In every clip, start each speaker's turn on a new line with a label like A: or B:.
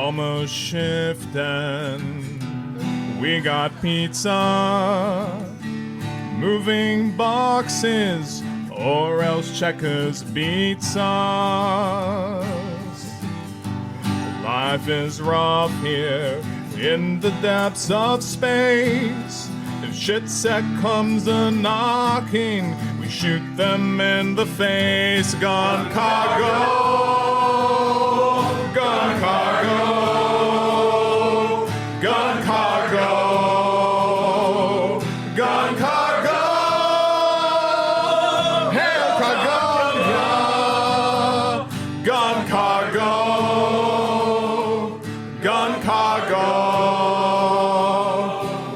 A: almost shifting. We got pizza, moving boxes, or else Checkers beats us. Life is rough here in the depths of space. If shit set comes a knocking, we shoot them in the face. Gun cargo, gun cargo, gun cargo, gun cargo. Hail Cargonia, gun cargo, gun cargo,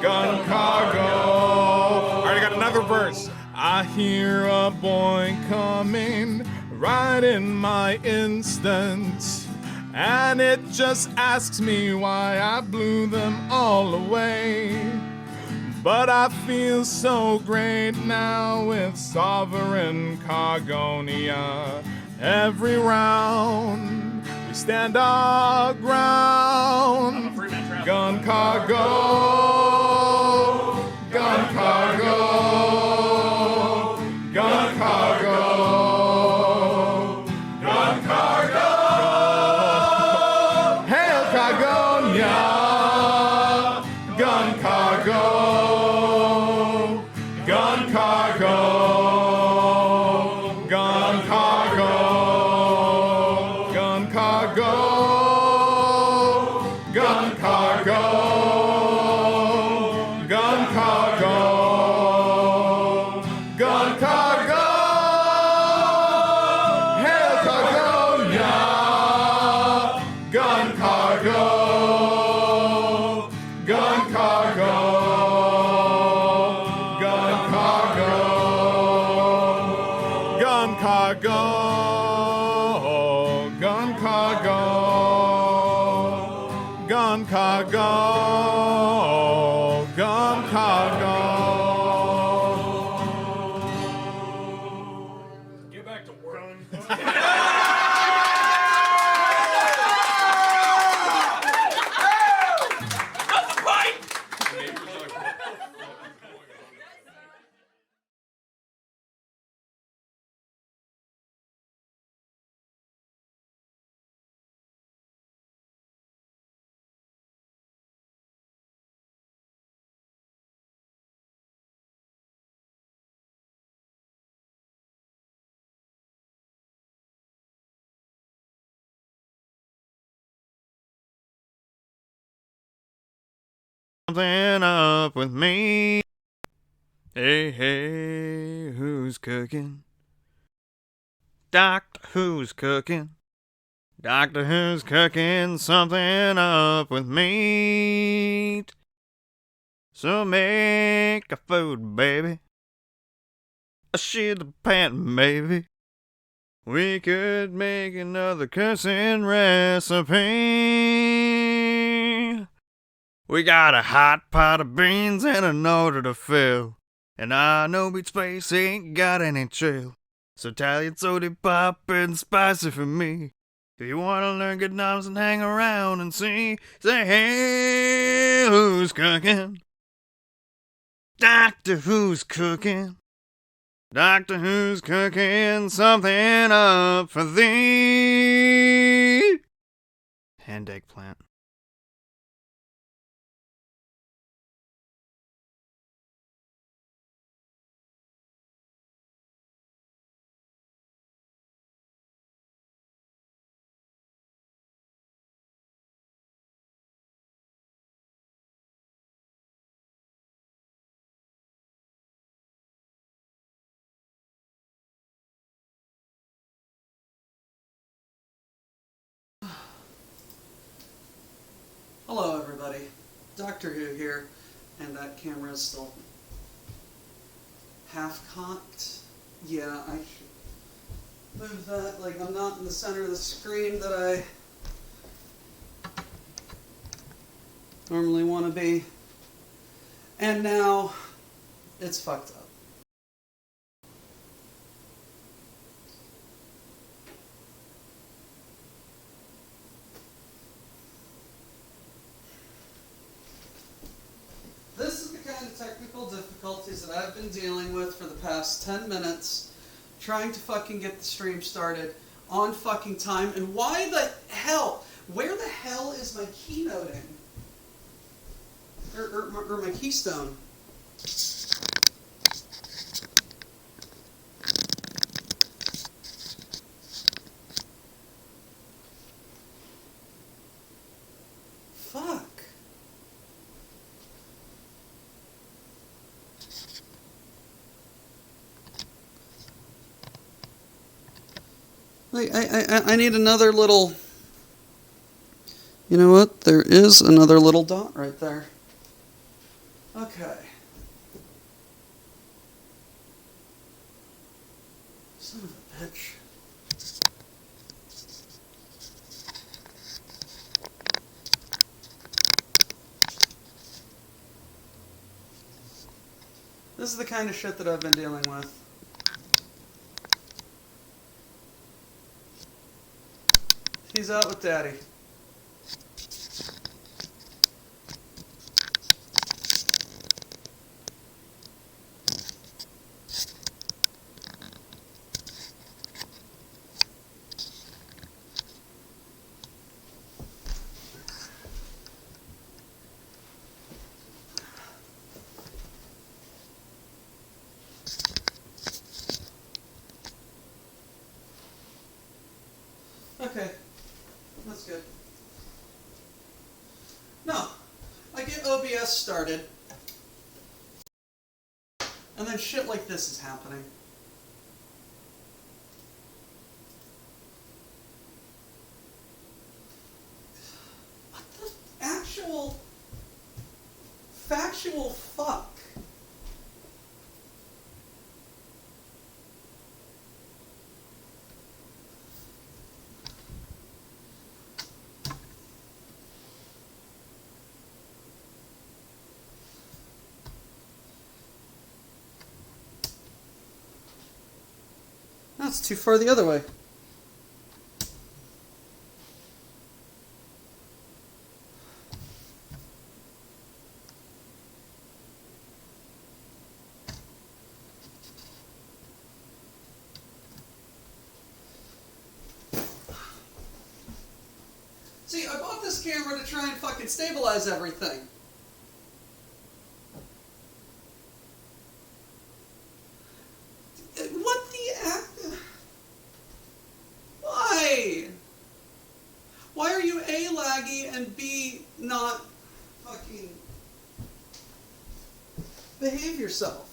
A: gun cargo. Alright, I got another verse. I hear a boy coming right in my instant, and it just asks me why I blew them all away. But I feel so great now with sovereign Cargonia. Every round we stand our ground. Gun cargo, gun cargo, gun cargo, gun cargo. Hail Cargonia, gun cargo, gun cargo, gun cargo, gun cargo, gun cargo, gun cargo, gun cargo. Hail Cargonia, gun cargo, gun cargo, gun cargo, gun cargo, gun cargo, gun cargo, gun cargo.
B: Get back to work.
C: Something up with me. Hey, hey, who's cooking? Doctor Who's cooking? Doctor Who's cooking? Something up with meat. So make a food, baby. A shit the pan, maybe. We could make another cursing recipe. We got a hot pot of beans and an order to fill. And I know beach space ain't got any chill. So Italian soda pop and spicy for me. If you wanna learn good noms and hang around and see, say hey, who's cooking? Doctor Who's cooking? Doctor Who's cooking something up for thee? And eggplant.
D: Hello everybody, Doctor Who here, and that camera is still half cocked. Yeah, I should move that like I'm not in the center of the screen that I normally want to be. And now it's fucked up. difficulties that I've been dealing with for the past 10 minutes trying to fucking get the stream started on fucking time. And why the hell? Where the hell is my keynoting? Or my keystone? Fuck. Like, I need another little... You know what? There is another little dot right there. Okay. Son of a bitch. This is the kind of shit that I've been dealing with. He's out with Daddy. Okay, that's good. No, I get OBS started, and then shit like this is happening. What the actual factual fuck? That's too far the other way. See, I bought this camera to try and fucking stabilize everything. What the act? Why? Why are you A, laggy, and B, not fucking behave yourself?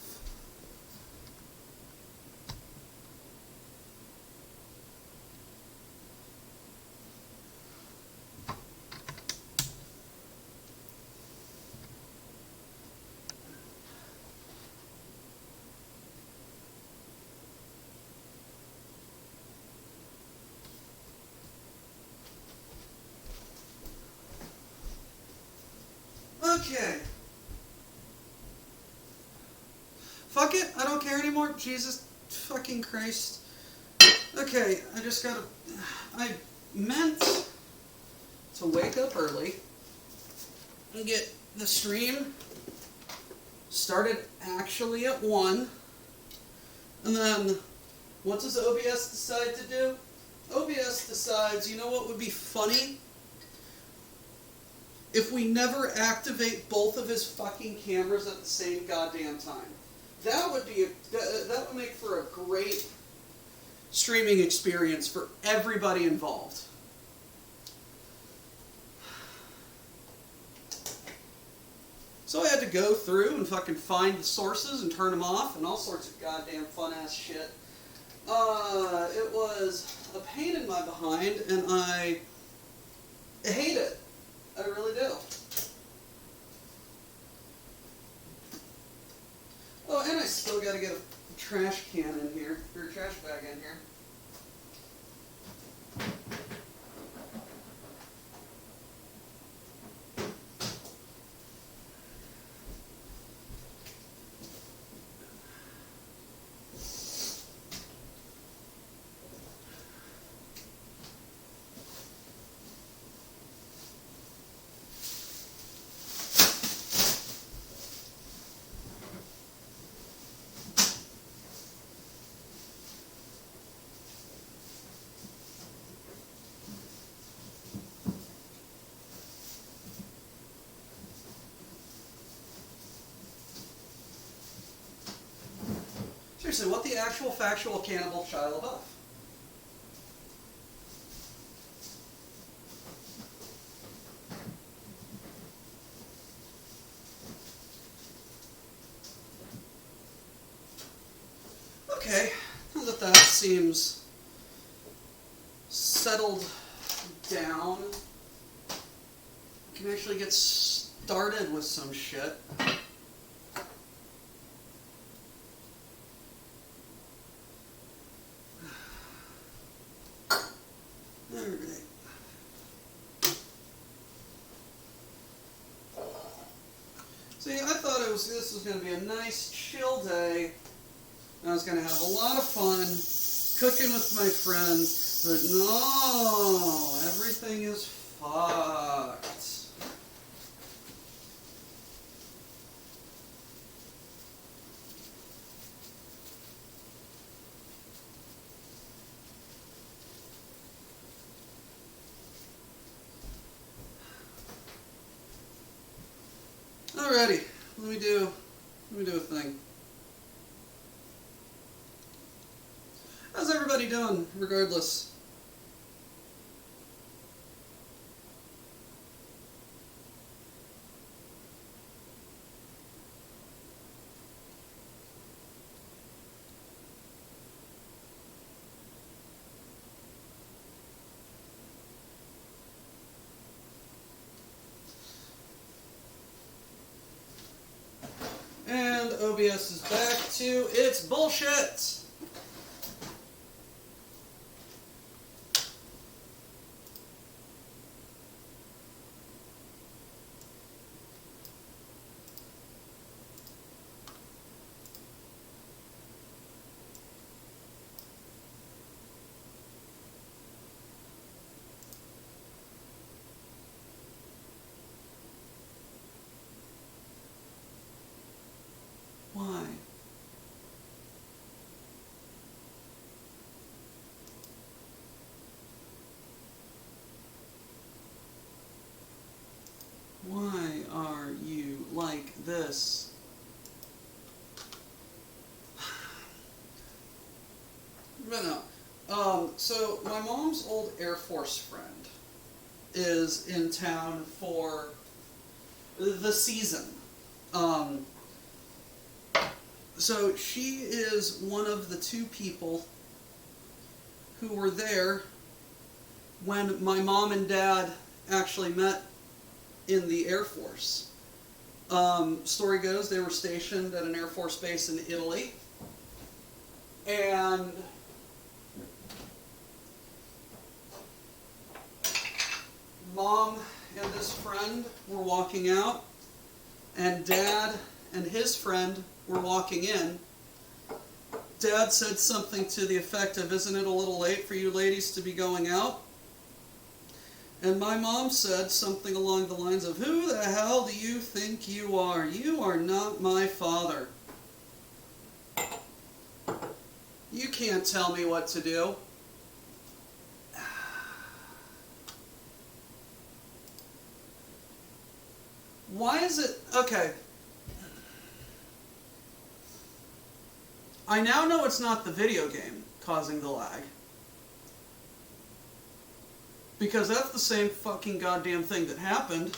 D: Okay. Fuck it, I don't care anymore. Jesus fucking Christ. Okay, I just gotta... I meant to wake up early and get the stream started actually at 1. And then, what does OBS decide to do? OBS decides, you know what would be funny? If we never activate both of his fucking cameras at the same goddamn time. That would be that would make for a great streaming experience for everybody involved. So I had to go through and fucking find the sources and turn them off and all sorts of goddamn fun-ass shit. It was a pain in my behind, and I hate it. I really do. Oh, and I still gotta get a trash can in here, or a trash bag in here. seriously, what the actual factual cannibal Shia LaBeouf? Okay, now that that seems settled down, we can actually get started with some shit. Alright. See, I thought this was going to be a nice, chill day. I was going to have a lot of fun cooking with my friends, but no, everything is fucked. Alrighty, let me do a thing. How's everybody doing, regardless? And OBS is back to its bullshit. Why? Why are you like this? But no. So my mom's old Air Force friend is in town for the season. So she is one of the two people who were there when my mom and dad actually met in the Air Force. Story goes, they were stationed at an Air Force base in Italy. And Mom and this friend were walking out, and Dad and his friend were walking in. Dad said something to the effect of, "Isn't it a little late for you ladies to be going out?" And my mom said something along the lines of, "Who the hell do you think you are? You are not my father. You can't tell me what to do." Why is it... Okay. I now know it's not the video game causing the lag. Because that's the same fucking goddamn thing that happened.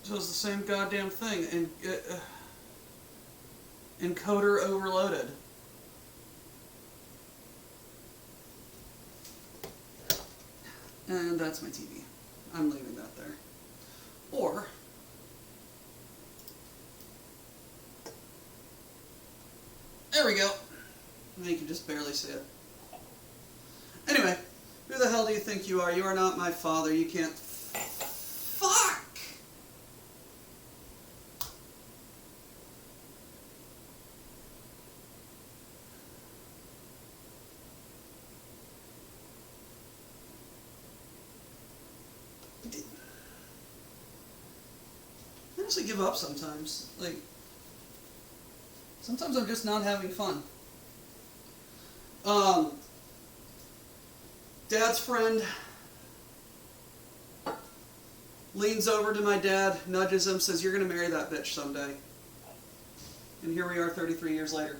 D: So it's the same goddamn thing. And encoder overloaded. And that's my TV. I'm leaving that there. Or there we go. Now you can just barely see it. Anyway, who the hell do you think you are? You are not my father. You can't... Fuck! I honestly give up sometimes. Like, sometimes I'm just not having fun. Dad's friend leans over to my dad, nudges him, says, "You're going to marry that bitch someday." And here we are 33 years later.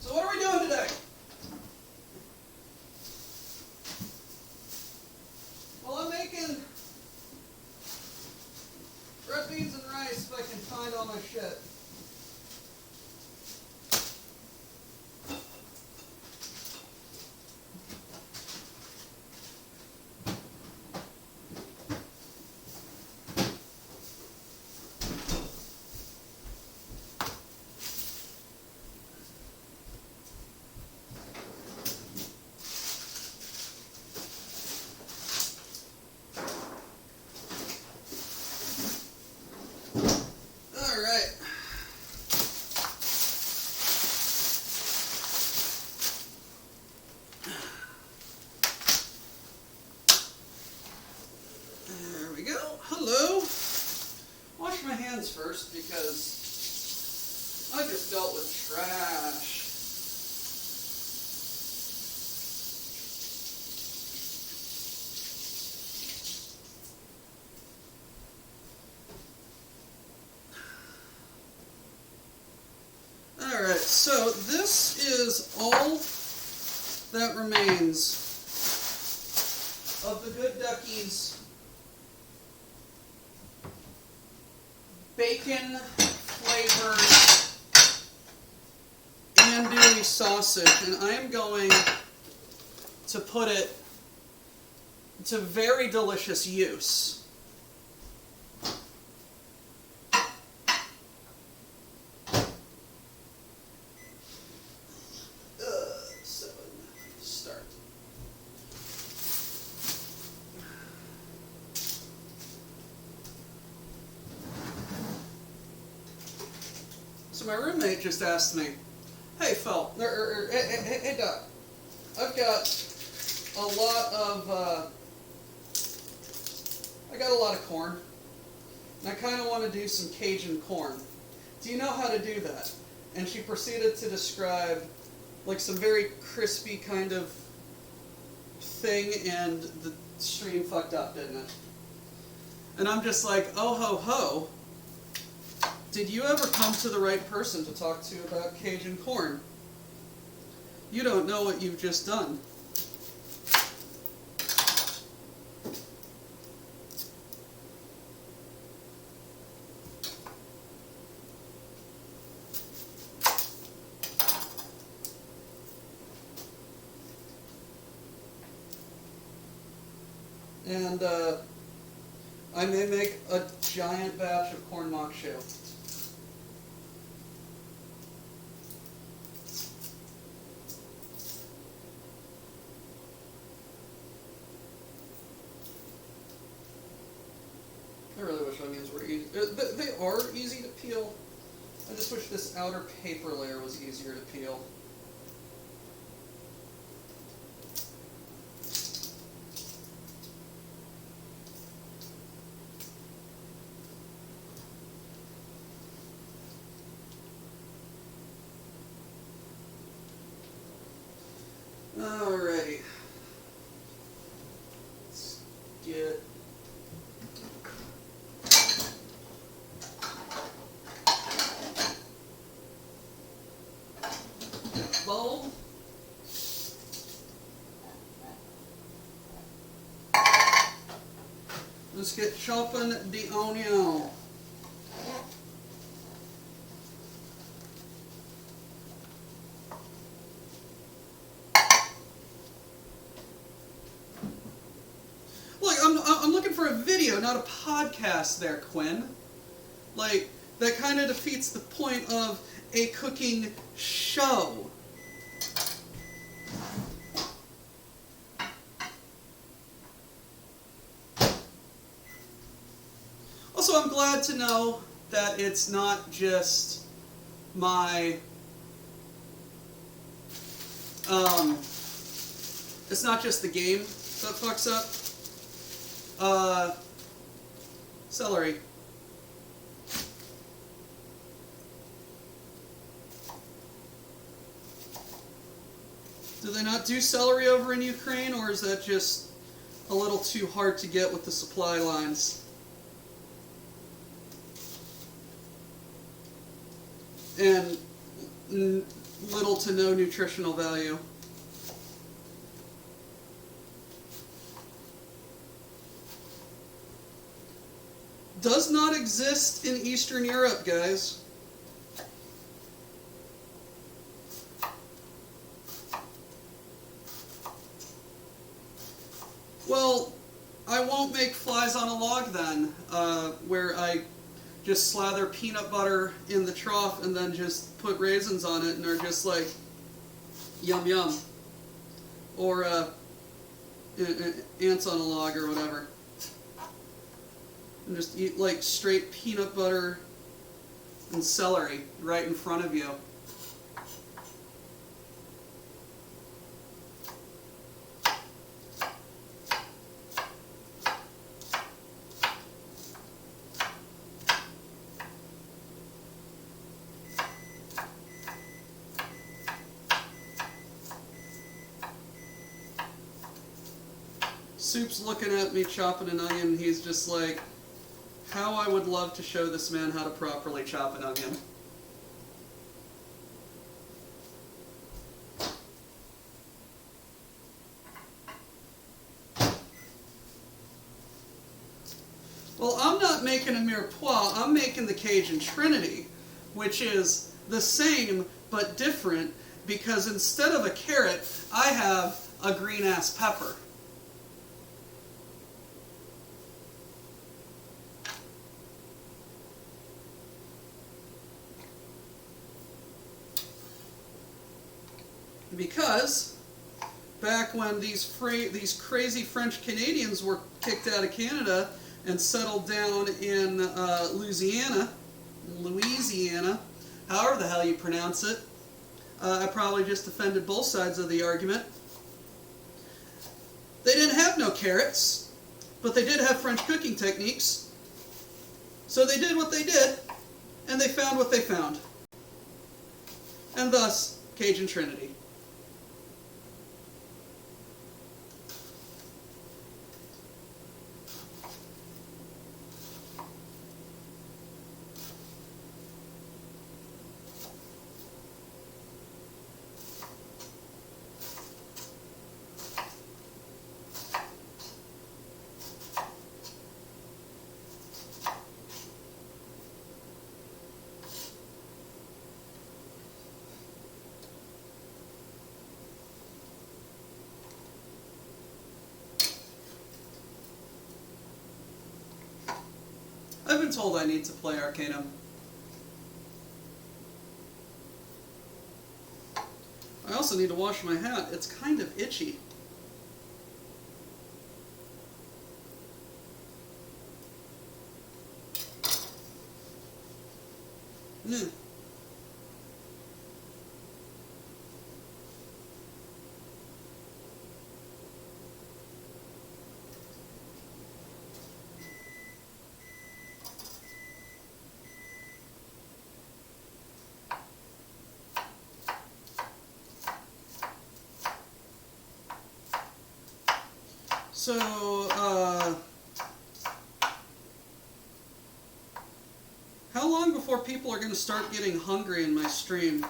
D: So what are we doing today? Well, I'm making red beans and rice if I can find all my shit. Hello. Wash my hands first because I just dealt with trash. Alright, so this is all that remains of the Good Duckies bacon flavored andouille sausage, and I am going to put it to very delicious use. Start. So my roommate just asked me, "Hey Phil, hey Doc, I've got a lot of corn, and I kind of want to do some Cajun corn. Do you know how to do that?" And she proceeded to describe like some very crispy kind of thing, and the stream fucked up, didn't it? And I'm just like, oh ho ho. Did you ever come to the right person to talk to about Cajun corn? You don't know what you've just done. And I may make a giant batch of corn mock shale. I really wish onions were easy. They are easy to peel. I just wish this outer paper layer was easier to peel. Alrighty. Let's get bowl. Let's get chopping the onion. Look, I'm looking for a video, not a podcast there, Quinn. Like, that kind of defeats the point of a cooking show. Also, I'm glad to know that it's not just my, it's not just the game that fucks up. Celery. Do they not do celery over in Ukraine, or is that just a little too hard to get with the supply lines? And little to no nutritional value. Does not exist in Eastern Europe, guys. Well, I won't make flies on a log then, where I just slather peanut butter in the trough and then just put raisins on it and are just like, yum yum. Or ants on a log or whatever. And just eat like straight peanut butter and celery right in front of you. Soup's looking at me chopping an onion, and he's just like, how I would love to show this man how to properly chop an onion. Well, I'm not making a mirepoix, I'm making the Cajun Trinity, which is the same but different, because instead of a carrot, I have a green-ass pepper. Because back when these crazy French Canadians were kicked out of Canada and settled down in Louisiana, however the hell you pronounce it, I probably just offended both sides of the argument. They didn't have no carrots, but they did have French cooking techniques. So they did what they did, and they found what they found. And thus, Cajun Trinity. I've been told I need to play Arcanum. I also need to wash my hat. It's kind of itchy. Mm. So, how long before people are going to start getting hungry in my stream?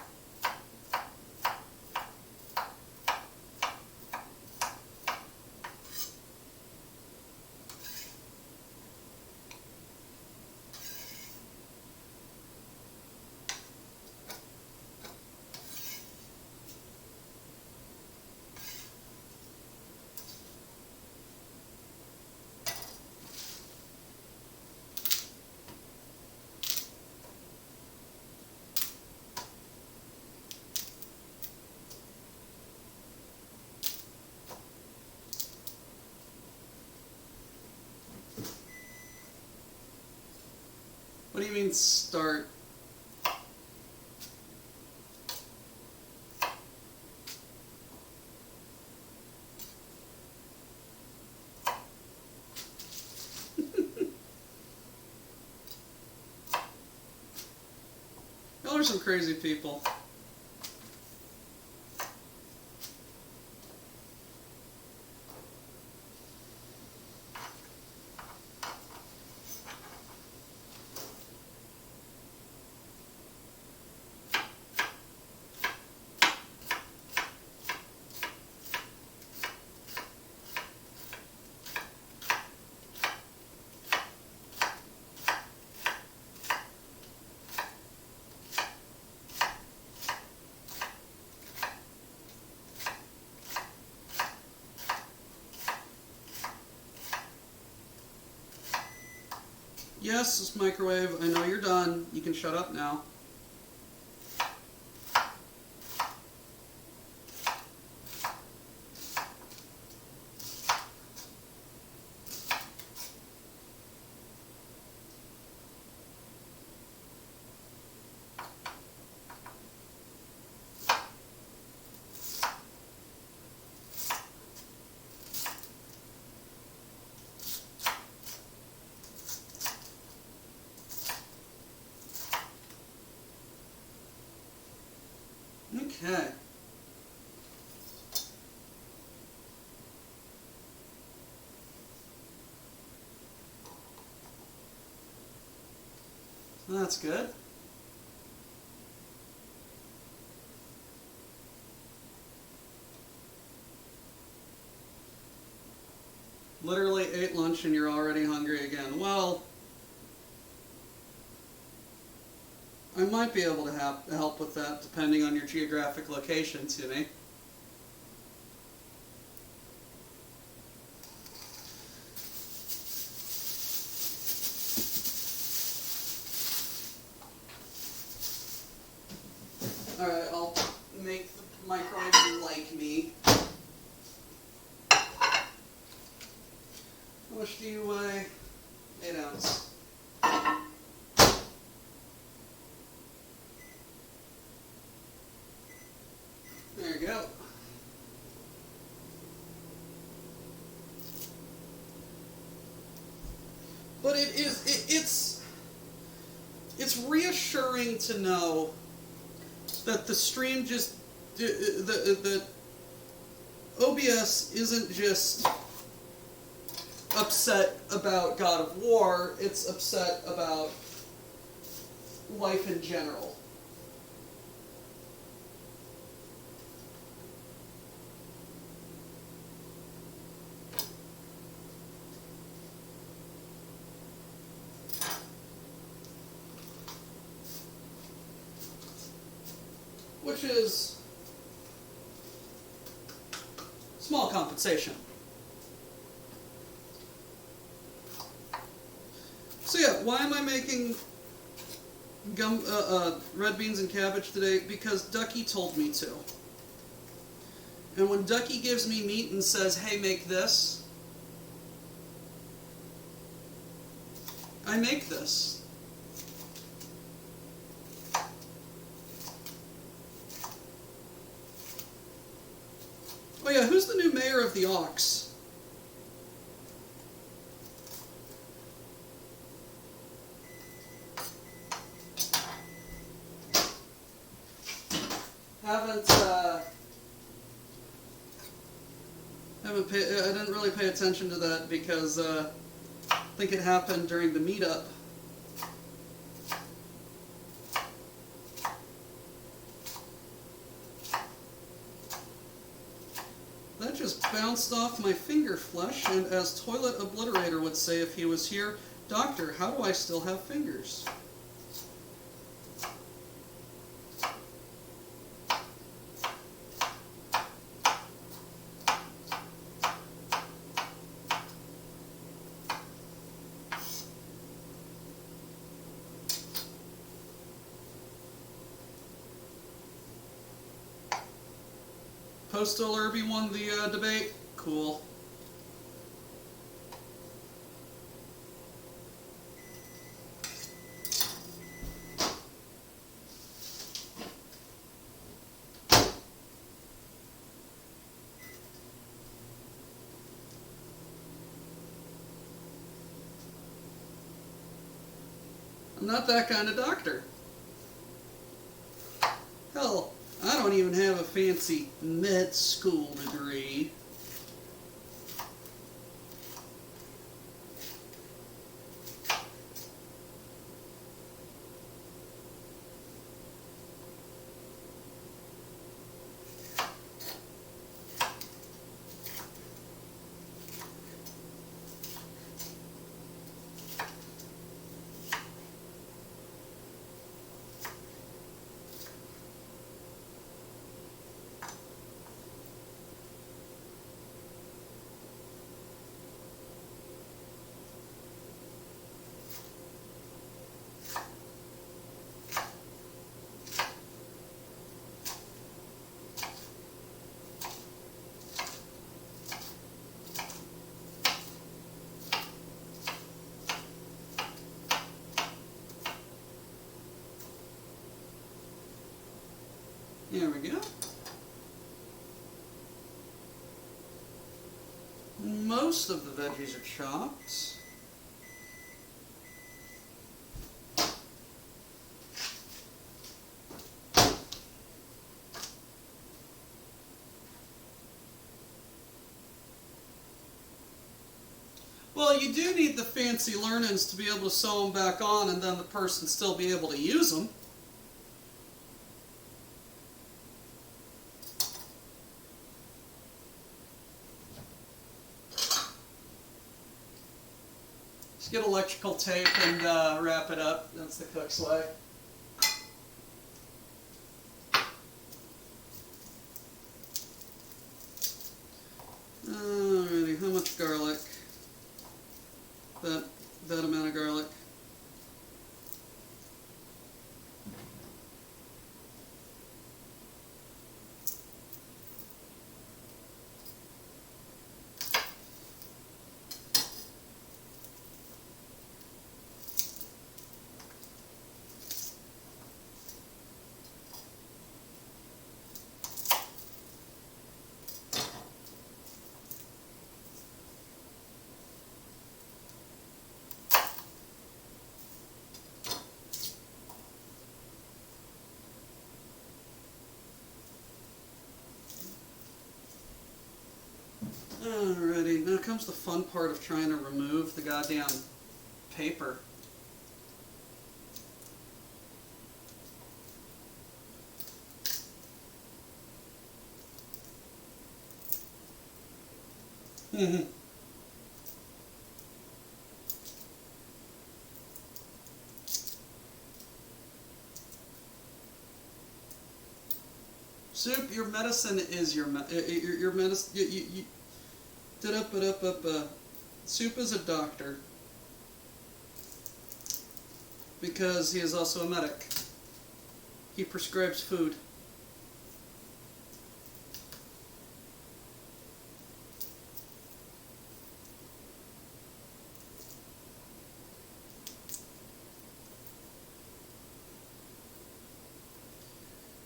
D: What do you mean, start? Y'all are some crazy people. Yes, microwave, I know you're done. You can shut up now. Okay. That's good. Literally ate lunch and you're already hungry again. Well, I might be able to help with that depending on your geographic location, Timmy. Alright, I'll make the microwave like me. How much do you weigh? 8 ounce. There you go. But it's reassuring to know that the stream just the OBS isn't just upset about God of War, it's upset about life in general. Which is small compensation. So yeah, why am I making red beans and cabbage today? Because Ducky told me to. And when Ducky gives me meat and says, hey, make this, I make this. Oh yeah, who's the new mayor of the Ox? I didn't really pay attention to that because I think it happened during the meetup. That just bounced off my finger flesh, and as Toilet Obliterator would say if he was here, Doctor, how do I still have fingers? Postal Irby won the debate? Cool. I'm not that kind of doctor. Hell, I don't even have a fancy med school degree. Here we go. Most of the veggies are chopped. Well, you do need the fancy learnings to be able to sew them back on and then the person still be able to use them. Just get electrical tape and wrap it up. That's the cook's way. Alrighty, how much garlic? That amount of garlic. Alrighty, now comes the fun part of trying to remove the goddamn paper. Soup, your medicine is your medicine. Soup is a doctor because he is also a medic. He prescribes food.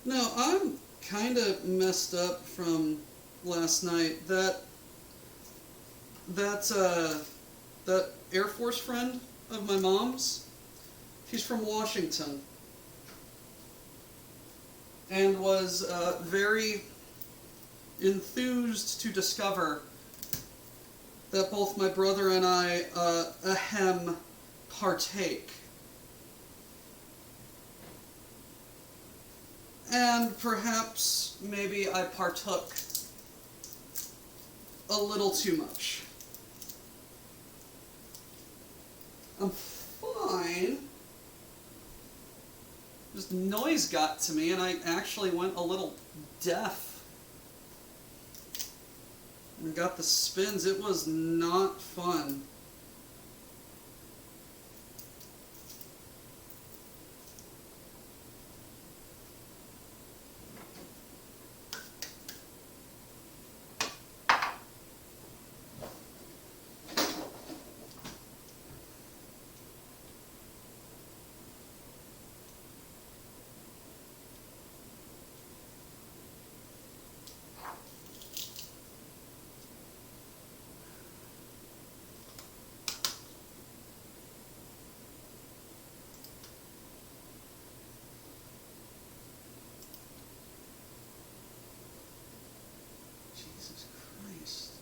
D: Now, I'm kind of messed up from last night. That Air Force friend of my mom's, she's from Washington, and was very enthused to discover that both my brother and I partake. And perhaps maybe I partook a little too much. I'm fine. Just noise got to me and I actually went a little deaf. And got the spins. It was not fun. Jesus Christ.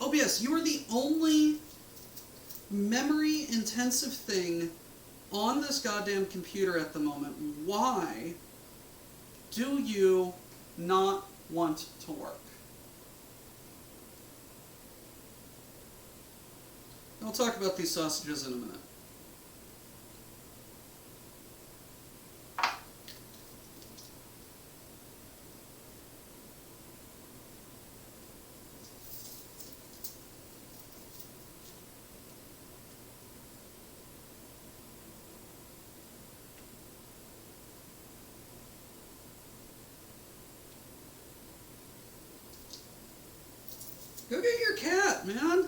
D: OBS, you are the only memory intensive thing on this goddamn computer at the moment. Why do you not want to work? I'll talk about these sausages in a minute. Go get your cat, man.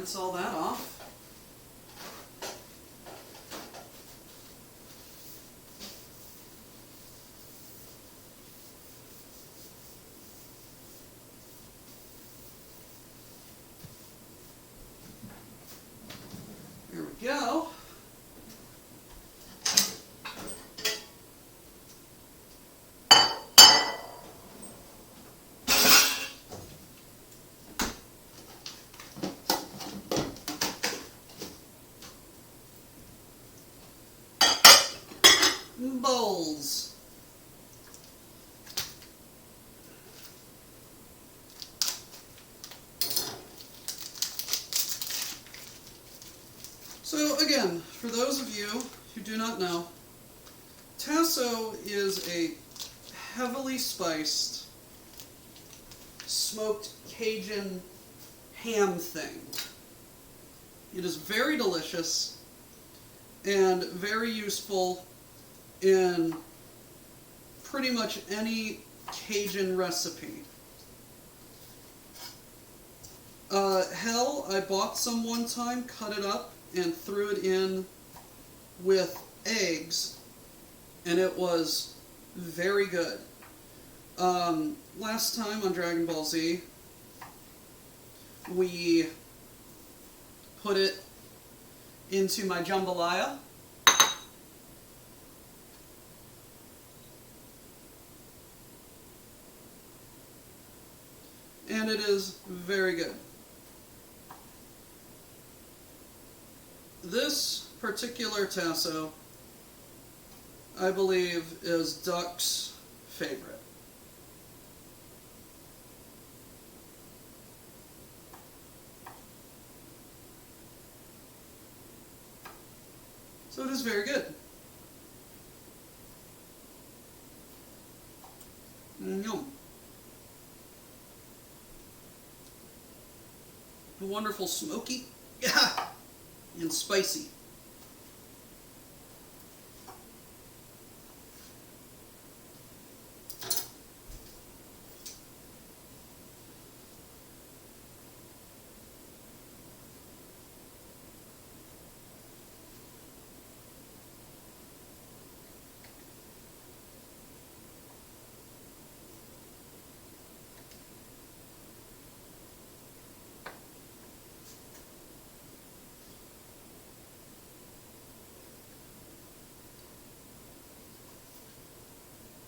D: rinse all that off. Here we go. Bowls. So again, for those of you who do not know, tasso is a heavily spiced, smoked Cajun ham thing. It is very delicious and very useful in pretty much any Cajun recipe. Hell, I bought some one time, cut it up, and threw it in with eggs, and it was very good. Last time on Dragon Ball Z, we put it into my jambalaya. And it is very good. This particular tasso, I believe, is Duck's favorite. So it is very good. Yum. Wonderful smoky, yeah, and spicy.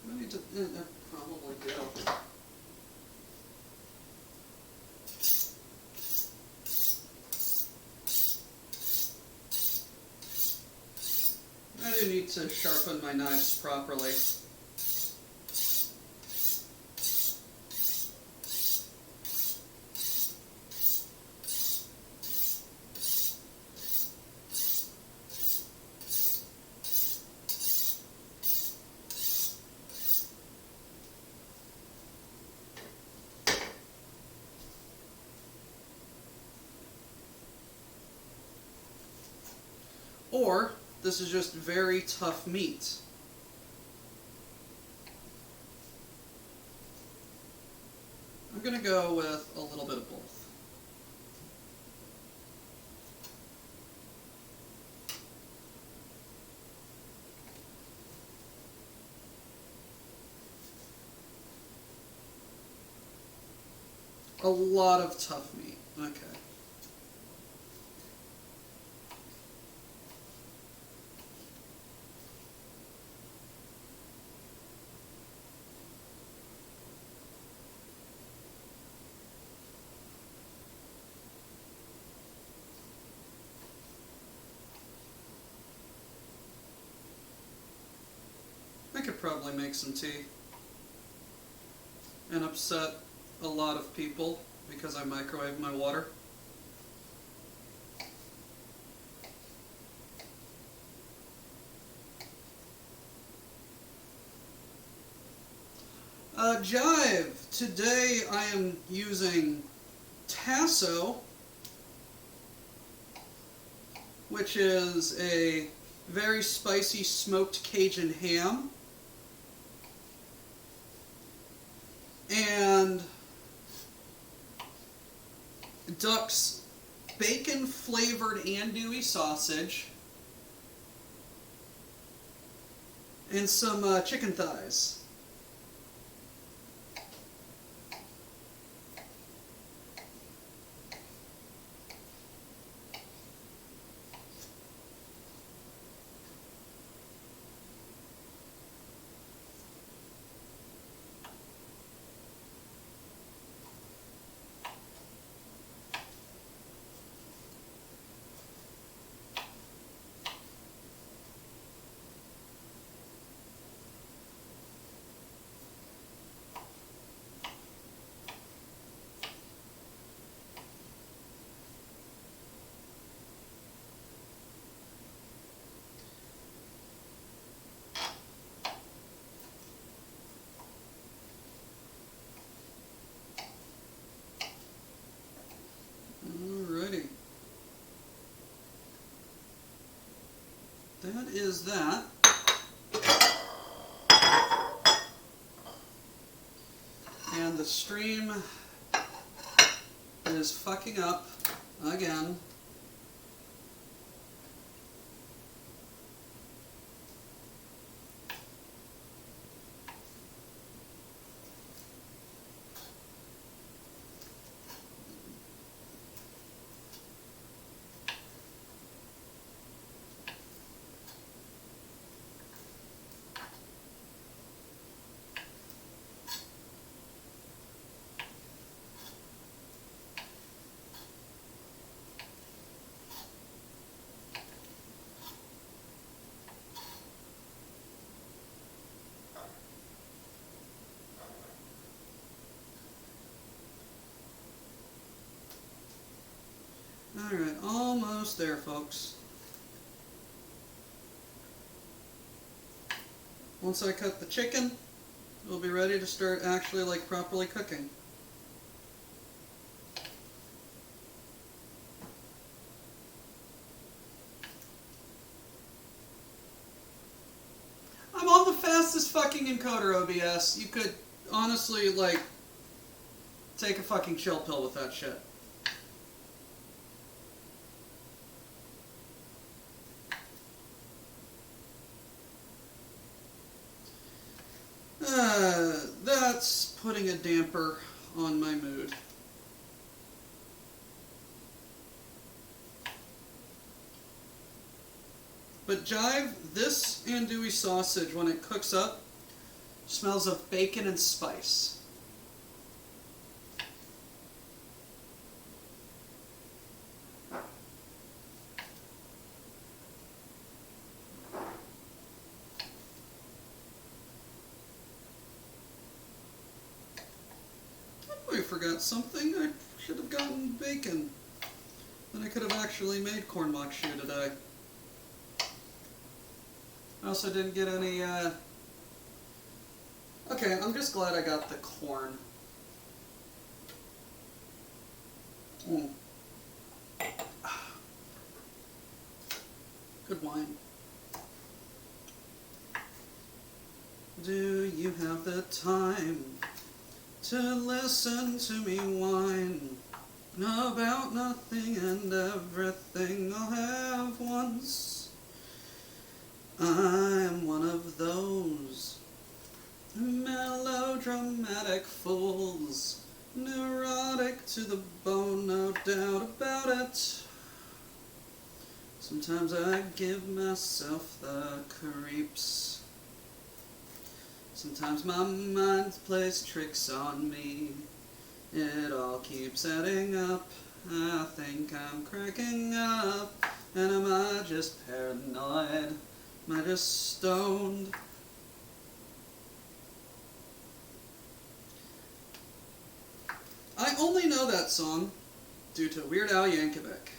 D: I need to probably do. I do need to sharpen my knives properly. Or this is just very tough meat. I'm going to go with a little bit of both. A lot of tough meat. Okay. I could probably make some tea and upset a lot of people because I microwave my water. Jive. Today I am using tasso, which is a very spicy smoked Cajun ham. And Duck's bacon flavored andouille sausage, and some chicken thighs. Alrighty. That is that. And the stream is fucking up again. Alright, almost there, folks. Once I cut the chicken, we'll be ready to start actually like properly cooking. I'm on the fastest fucking encoder, OBS. You could honestly, like, take a fucking chill pill with that shit. That's putting a damper on my mood. But Jive, this andouille sausage, when it cooks up, smells of bacon and spice. I forgot something. I should have gotten bacon. Then I could have actually made corn mock shoe today. I also didn't get any, Okay, I'm just glad I got the corn. Mm. Good wine. Do you have the time to listen to me whine about nothing and everything I'll have once? I'm one of those melodramatic fools, neurotic to the bone, no doubt about it. Sometimes I give myself the creeps. Sometimes my mind plays tricks on me. It all keeps adding up. I think I'm cracking up. And am I just paranoid? Am I just stoned? I only know that song due to Weird Al Yankovic.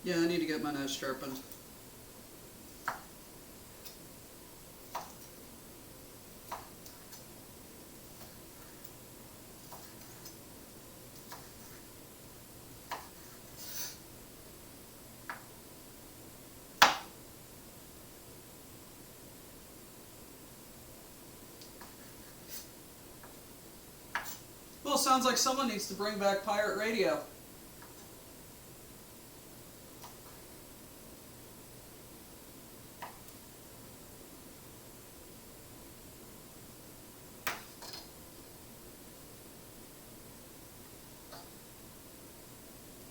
D: Yeah, I need to get my nose sharpened. Well, sounds like someone needs to bring back pirate radio.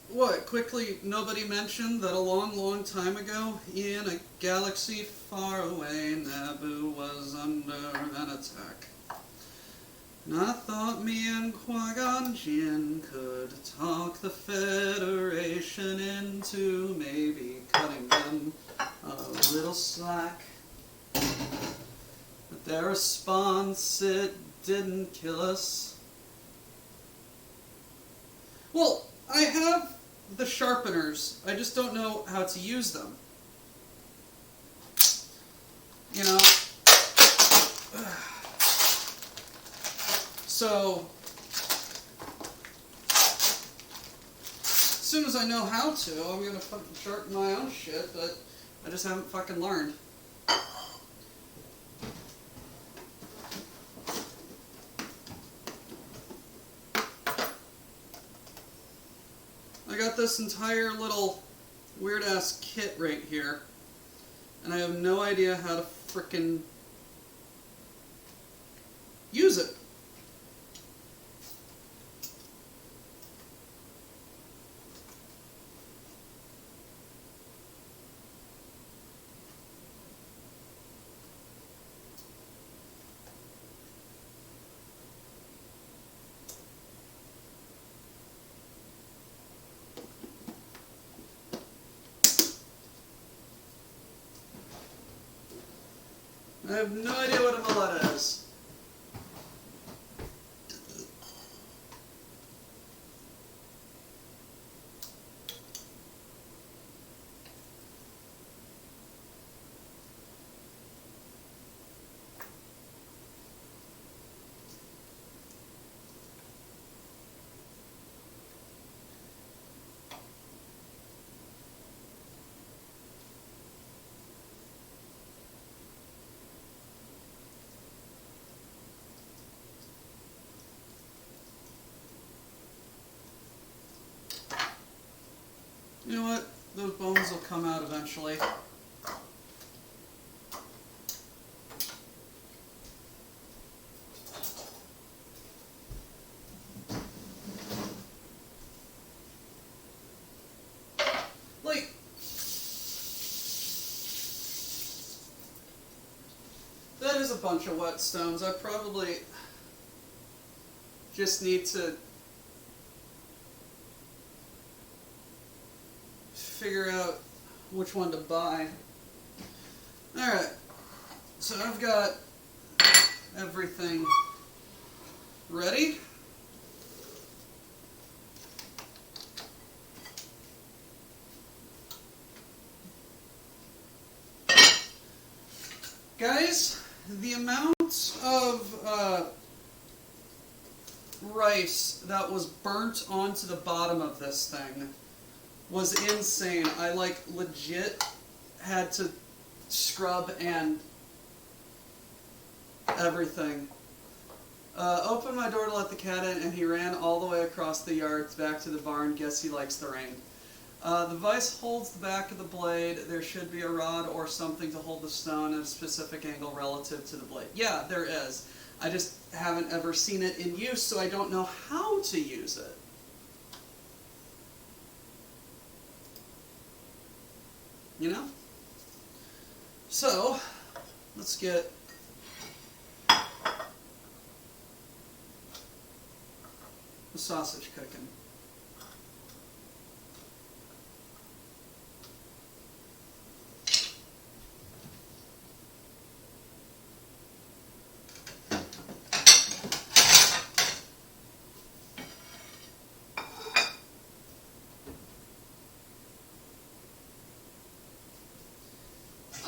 D: What, quickly, nobody mentioned that a long, long time ago, in a galaxy far away, Naboo was under an attack. And I thought me and Qui-Gon Jinn could talk the Federation into maybe cutting them a little slack. But their response, it didn't kill us. Well, I have the sharpeners. I just don't know how to use them. You know? So, as soon as I know how to, I'm gonna fucking sharpen my own shit, but I just haven't fucking learned. I got this entire little weird-ass kit right here, and I have no idea how to frickin' use it. I have no idea what a mullet is. You know what? Those bones will come out eventually. Like, that is a bunch of whetstones. I probably just need to figure out which one to buy. Alright, so I've got everything ready. Guys, the amount of rice that was burnt onto the bottom of this thing was insane. I like legit had to scrub and everything. Opened my door to let the cat in, and he ran all the way across the yard back to the barn. Guess he likes the rain. The vise holds the back of the blade. There should be a rod or something to hold the stone at a specific angle relative to the blade. Yeah, there is. I just haven't ever seen it in use, so I don't know how to use it. You know? So, let's get the sausage cooking.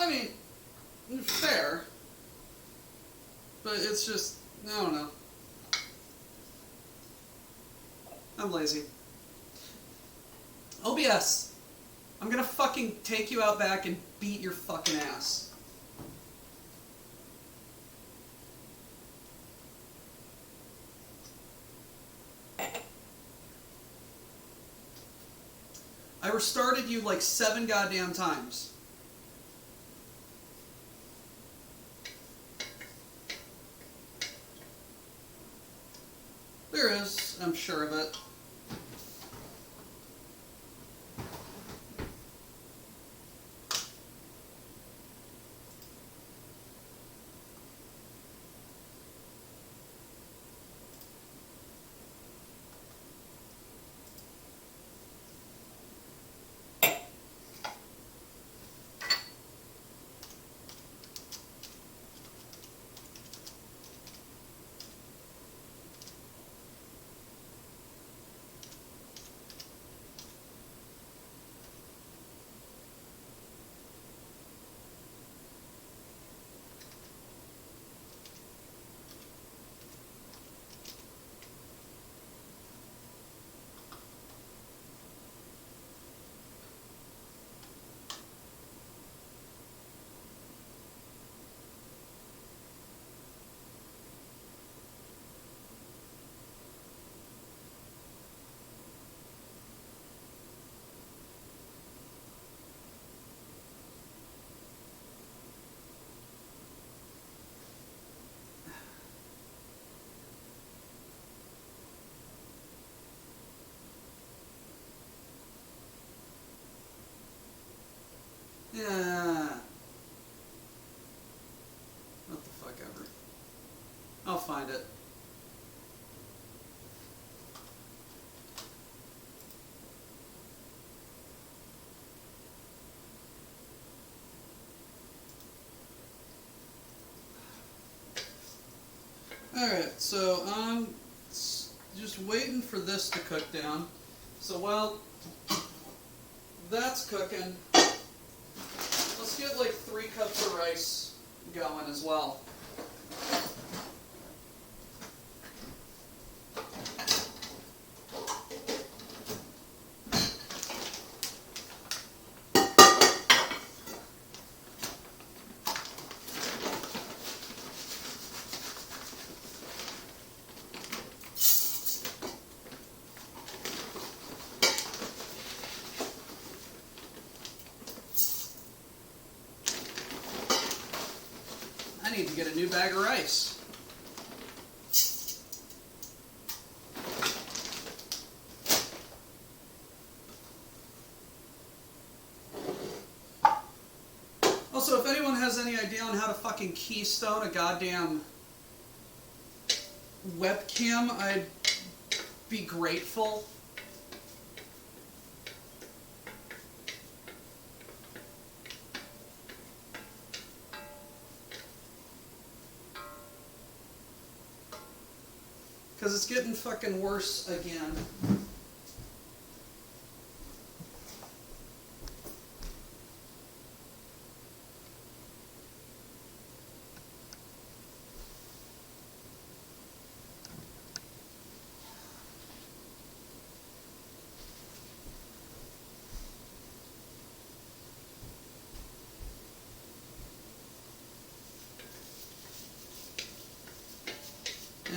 D: I mean, fair, but it's just, I don't know. I'm lazy. OBS, I'm gonna fucking take you out back and beat your fucking ass. I restarted you like 7 goddamn times. There is, I'm sure of it. Yeah. What the fuck ever. I'll find it. Alright, so I'm just waiting for this to cook down. So while that's cooking, let's get like 3 cups of rice going as well. I need to get a new bag of rice. Also, if anyone has any idea on how to fucking keystone a goddamn webcam, I'd be grateful. Because it's getting fucking worse again.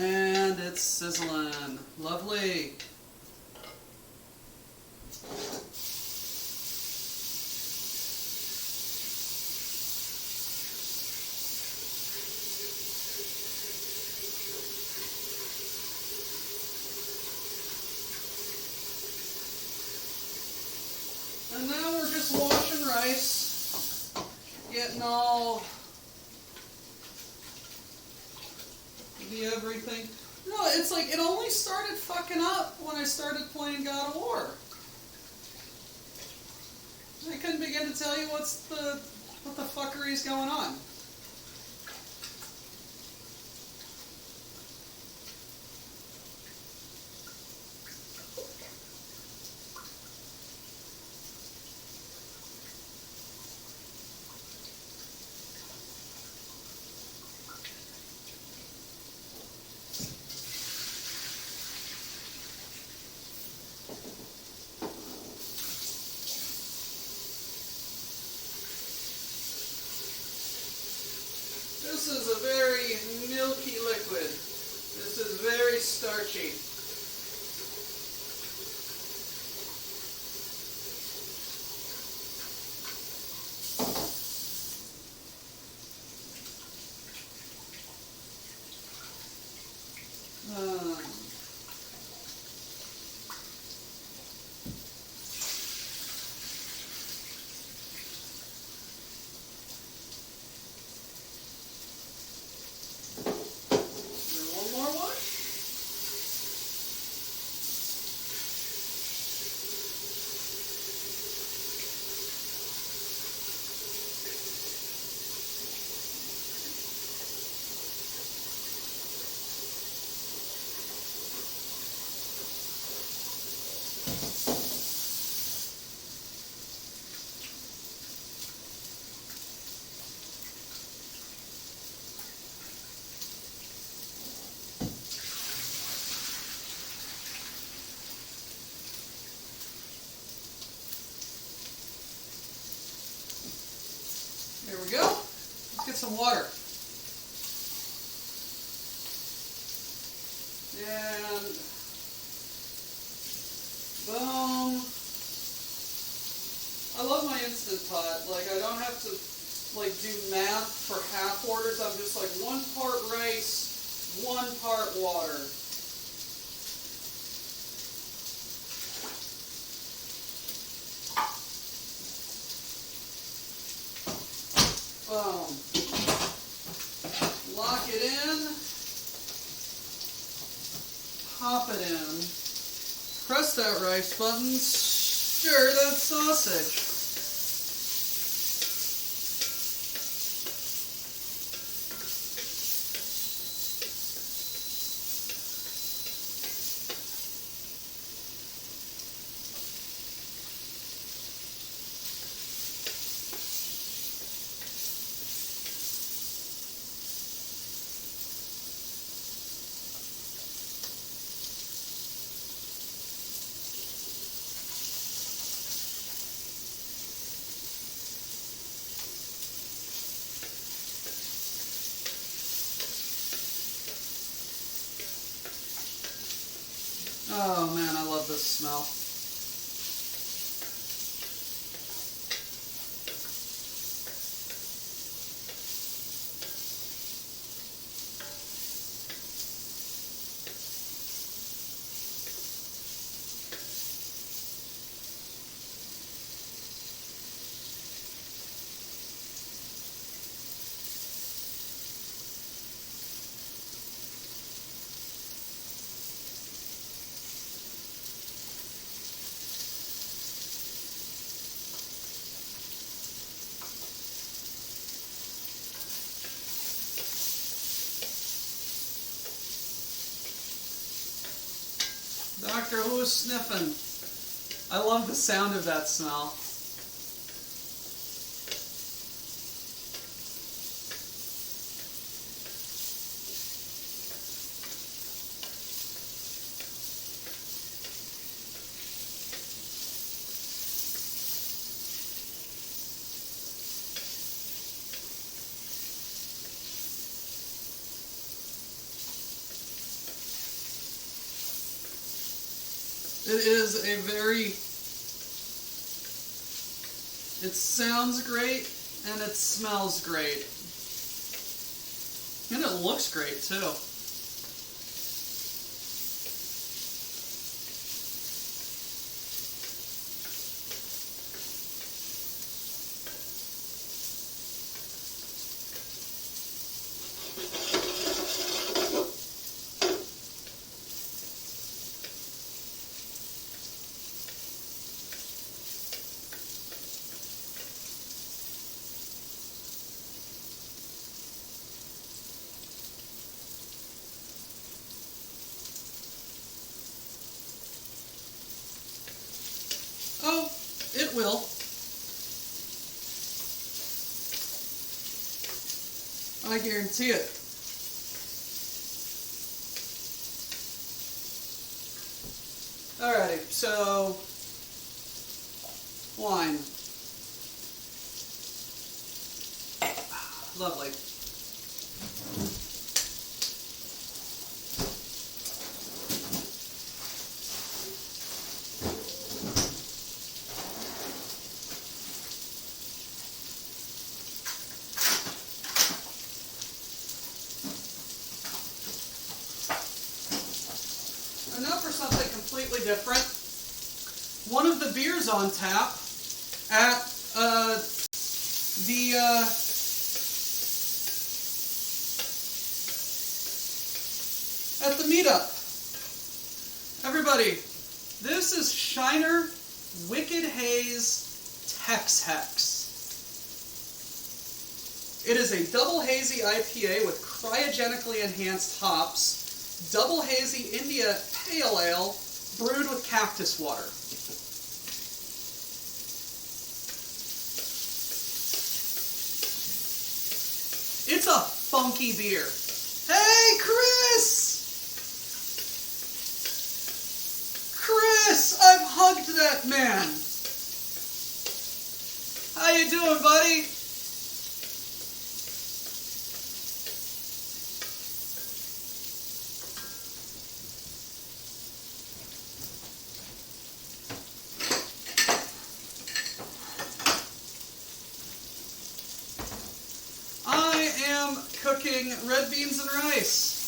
D: And it's sizzling. Lovely. And now we're just washing rice, getting all the everything. No, it's like it only started fucking up when I started playing God of War. I couldn't begin to tell you what the fuckery's going on. This is a very milky liquid. This is very starchy. One more wash. There we go. Let's get some water. And boom. I love my Instant Pot. Like, I don't have to like do math for half orders. I'm just like 1 part rice, 1 part water. Boom. Lock it in. Pop it in. Press that rice button. Stir that sausage. Oh man, I love this smell. Doctor, who's sniffing? I love the sound of that smell. It is a very, it sounds great and it smells great. And it looks great too. Oh, it will. I guarantee it. Alrighty, so wine. Lovely. And now for something completely different. One of the beers on tap at the meetup. Everybody, this is Shiner Wicked Haze Tex Hex. It is a double hazy IPA with cryogenically enhanced hops, double hazy India Pale Ale brewed with cactus water. It's a funky beer. Hey, Chris! Chris, I've hugged that man. How you doing, buddy? I am cooking red beans and rice.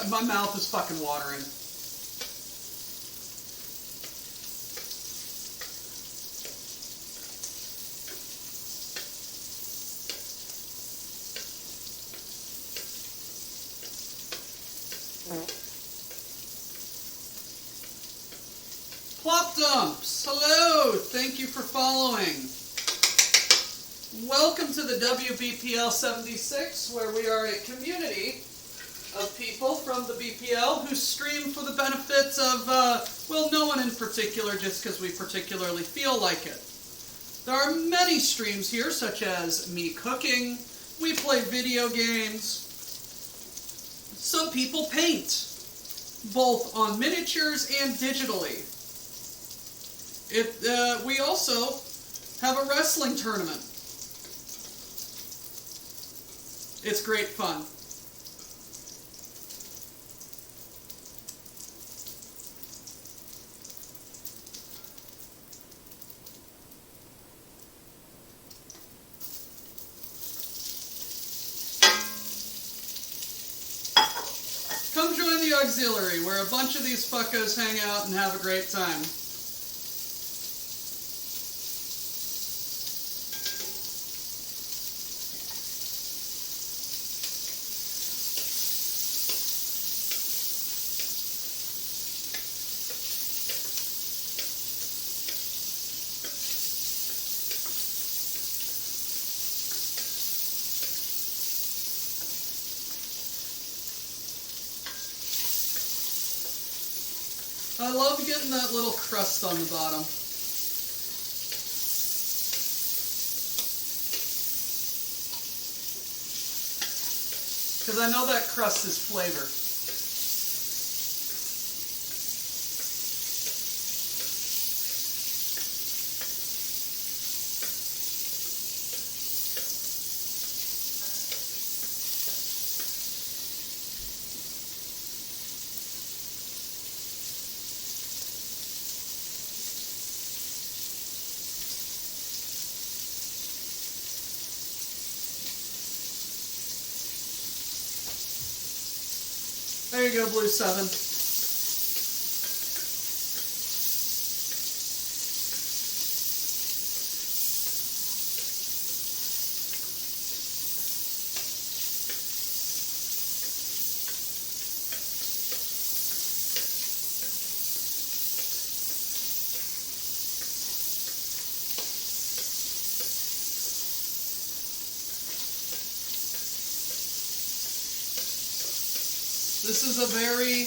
D: My mouth is fucking watering. Plop Dumps, hello, thank you for following. Welcome to the WBPL-76, where we are a community of people from the BPL who stream for the benefit of, well, no one in particular, just because we particularly feel like it. There are many streams here, such as me cooking, we play video games, some people paint, both on miniatures and digitally. We also have a wrestling tournament. It's great fun. Come join the auxiliary, where a bunch of these fuckos hang out and have a great time. I love getting that little crust on the bottom. Because I know that crust is flavor. There you go, Blue 7. This is a very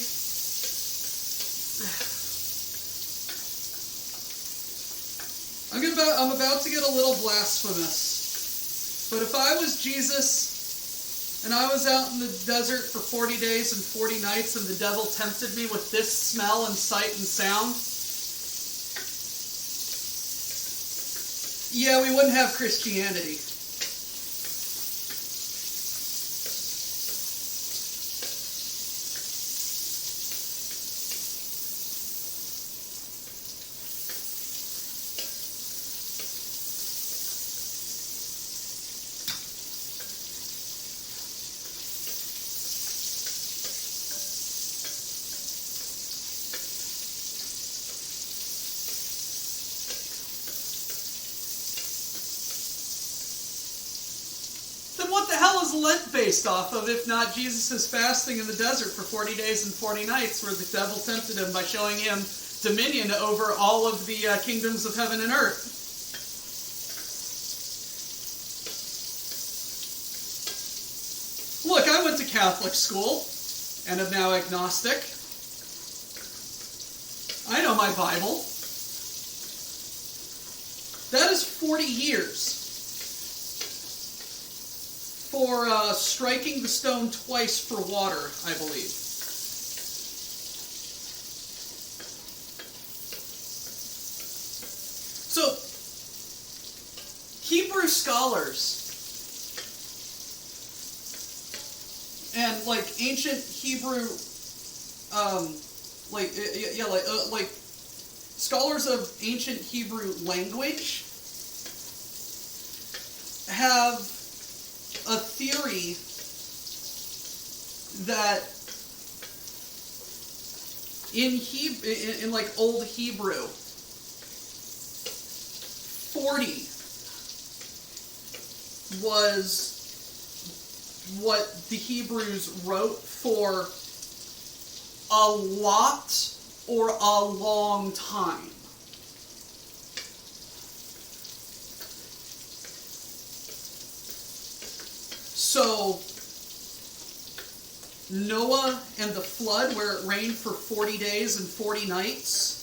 D: I'm about to get a little blasphemous. But if I was Jesus and I was out in the desert for 40 days and 40 nights and the devil tempted me with this smell and sight and sound, Yeah, we wouldn't have Christianity. Then what the hell is Lent based off of if not Jesus' fasting in the desert for 40 days and 40 nights where the devil tempted him by showing him dominion over all of the kingdoms of heaven and earth? Look, I went to Catholic school and am now agnostic. I know my Bible. That is 40 years for striking the stone twice for water, I believe. So, Hebrew scholars and like ancient Hebrew, like scholars of ancient Hebrew language have a theory that in like Old Hebrew, 40 was what the Hebrews wrote for a lot or a long time. So, Noah and the flood, where it rained for 40 days and 40 nights,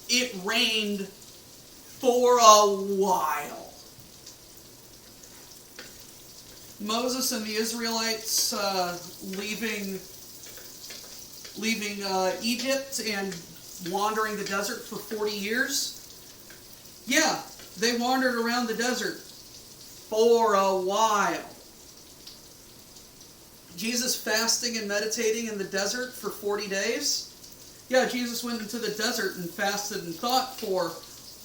D: it rained for a while. Moses and the Israelites leaving Egypt and wandering the desert for 40 years. Yeah, they wandered around the desert for a while. Jesus fasting and meditating in the desert for 40 days. Yeah, Jesus went into the desert and fasted and thought for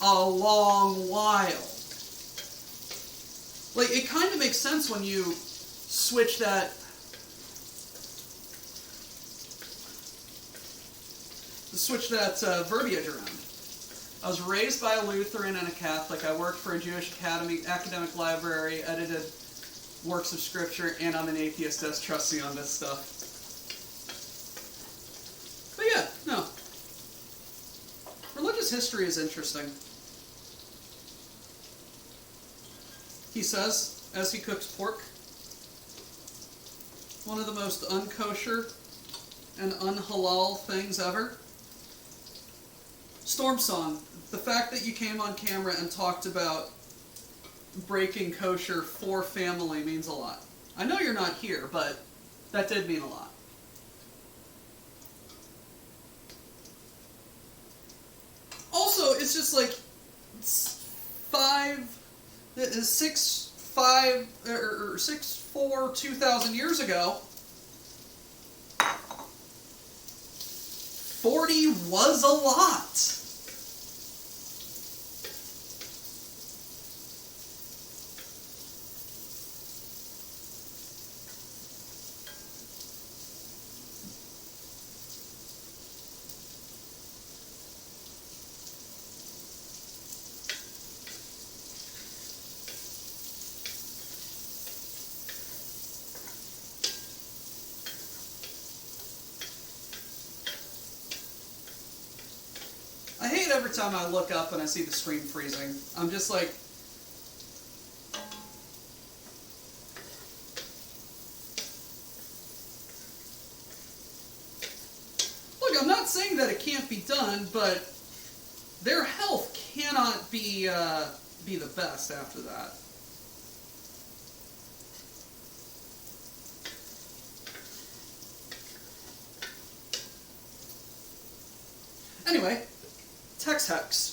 D: a long while. Like, it kind of makes sense when you switch that verbiage around. I was raised by a Lutheran and a Catholic. I worked for a Jewish academic library, edited works of scripture, and I'm an atheist. Just trust me on this stuff. But yeah, no. Religious history is interesting. He says, as he cooks pork, one of the most unkosher and unhalal things ever. Storm Song, the fact that you came on camera and talked about breaking kosher for family means a lot. I know you're not here, but that did mean a lot. Also, it's just like 2,000 years ago, 40 was a lot. I hate every time I look up and I see the screen freezing. I'm just like, look, I'm not saying that it can't be done, but their health cannot be the best after that. Anyway, Tex Hex.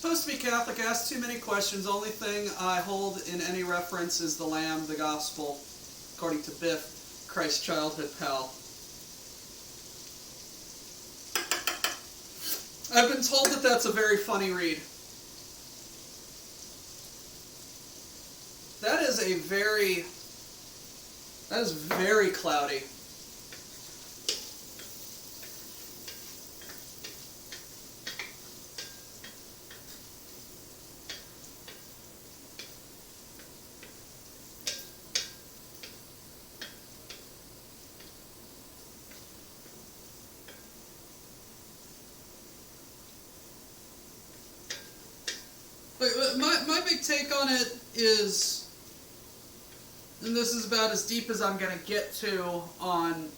D: Supposed to be Catholic, ask too many questions. Only thing I hold in any reference is the Lamb, the Gospel, according to Biff, Christ's childhood pal. I've been told that that's a very funny read. That is very cloudy. My big take on it is, and this is about as deep as I'm going to get to on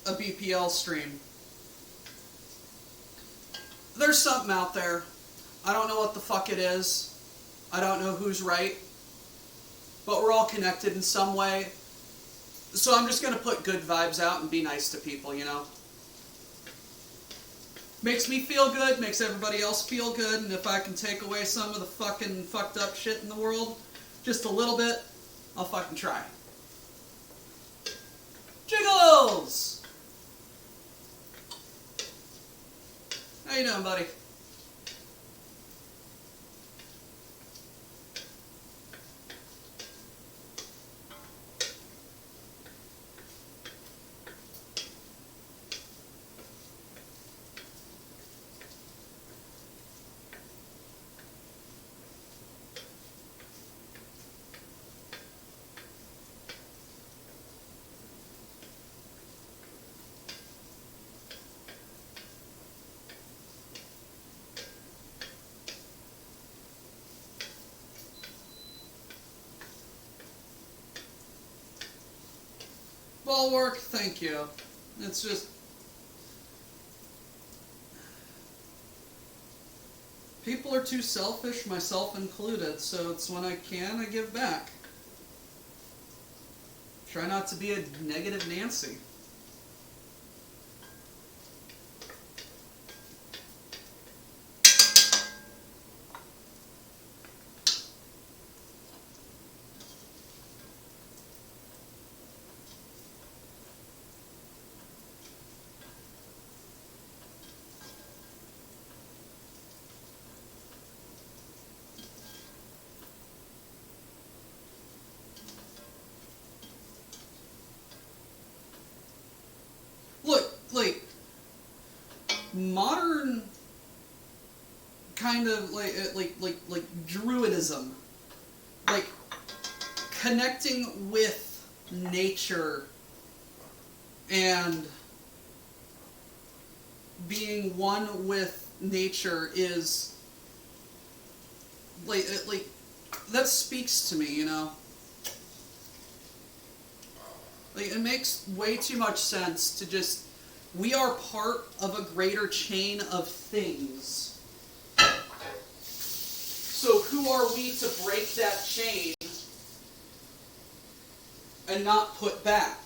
D: a BPL stream. There's something out there. I don't know what the fuck it is. I don't know who's right. But we're all connected in some way. So I'm just going to put good vibes out and be nice to people, you know? Makes me feel good, makes everybody else feel good, and if I can take away some of the fucking fucked up shit in the world, just a little bit, I'll fucking try. Jiggles! How you doing, buddy? Ball work, thank you. It's just... people are too selfish, myself included, so it's when I can, I give back. Try not to be a negative Nancy. Like modern kind of like druidism, like connecting with nature and being one with nature is like that speaks to me, you know. Like, it makes way too much sense to just, we are part of a greater chain of things. So who are we to break that chain and not put back?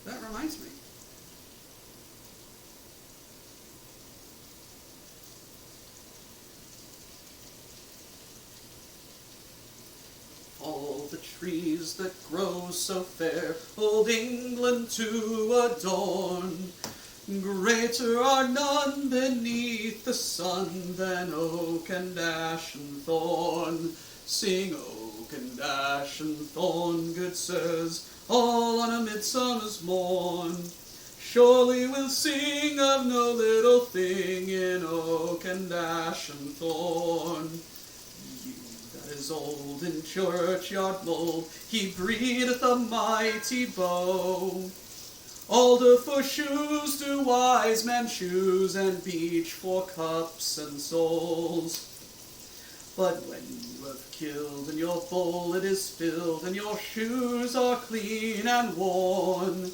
D: That reminds me. All the trees that grow so fair, old England to adorn, greater are none beneath the sun than oak and ash and thorn. Sing oak and ash and thorn, good sirs, all on a midsummer's morn. Surely we'll sing of no little thing in oak and ash and thorn. You that is old in churchyard mold, he breedeth a mighty bow. Alder for shoes do wise men choose, and beech for cups and souls. But when you have killed and your bowl it is filled, and your shoes are clean and worn,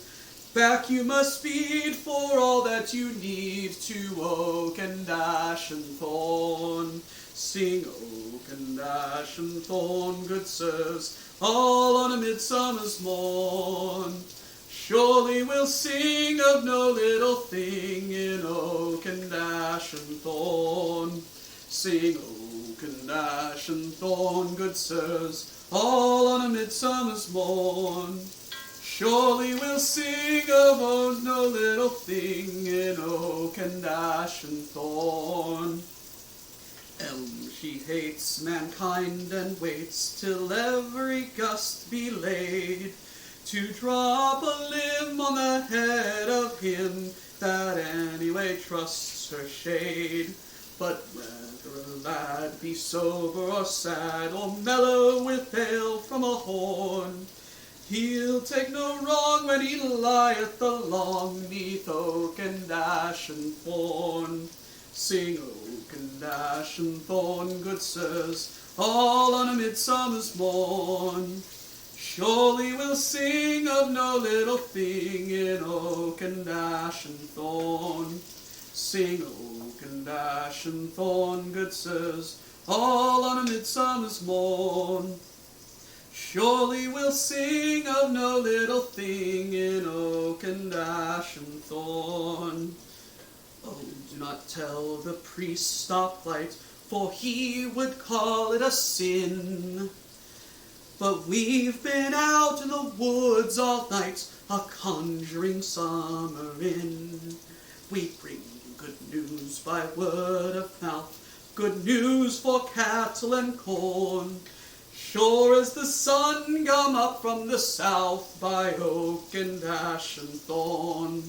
D: Back you must speed for all that you need to oak and ash and thorn. Sing oak and ash and thorn, good sirs, all on a midsummer's morn. Surely we'll sing of no little thing in oak and ash and thorn. Sing oak and ash and thorn, good sirs, all on a midsummer's morn. Surely we'll sing of no little thing in oak and ash and thorn. Elm she hates mankind and waits till every gust be laid, to drop a limb on the head of him that anyway trusts her shade. But whether a lad be sober or sad, or mellow with ale from a horn, he'll take no wrong when he lieth along neath oak and ash and thorn. Sing oak and ash and thorn, good sirs, all on a midsummer's morn. Surely we'll sing of no little thing in oak and ash and thorn. Sing oak and ash and thorn, good sirs, all on a midsummer's morn. Surely we'll sing of no little thing in oak and ash and thorn. Oh, do not tell the priest stoplight, for he would call it a sin. But we've been out in the woods all night, a conjuring summer in. We bring good news by word of mouth, good news for cattle and corn. Sure as the sun come up from the south by oak and ash and thorn.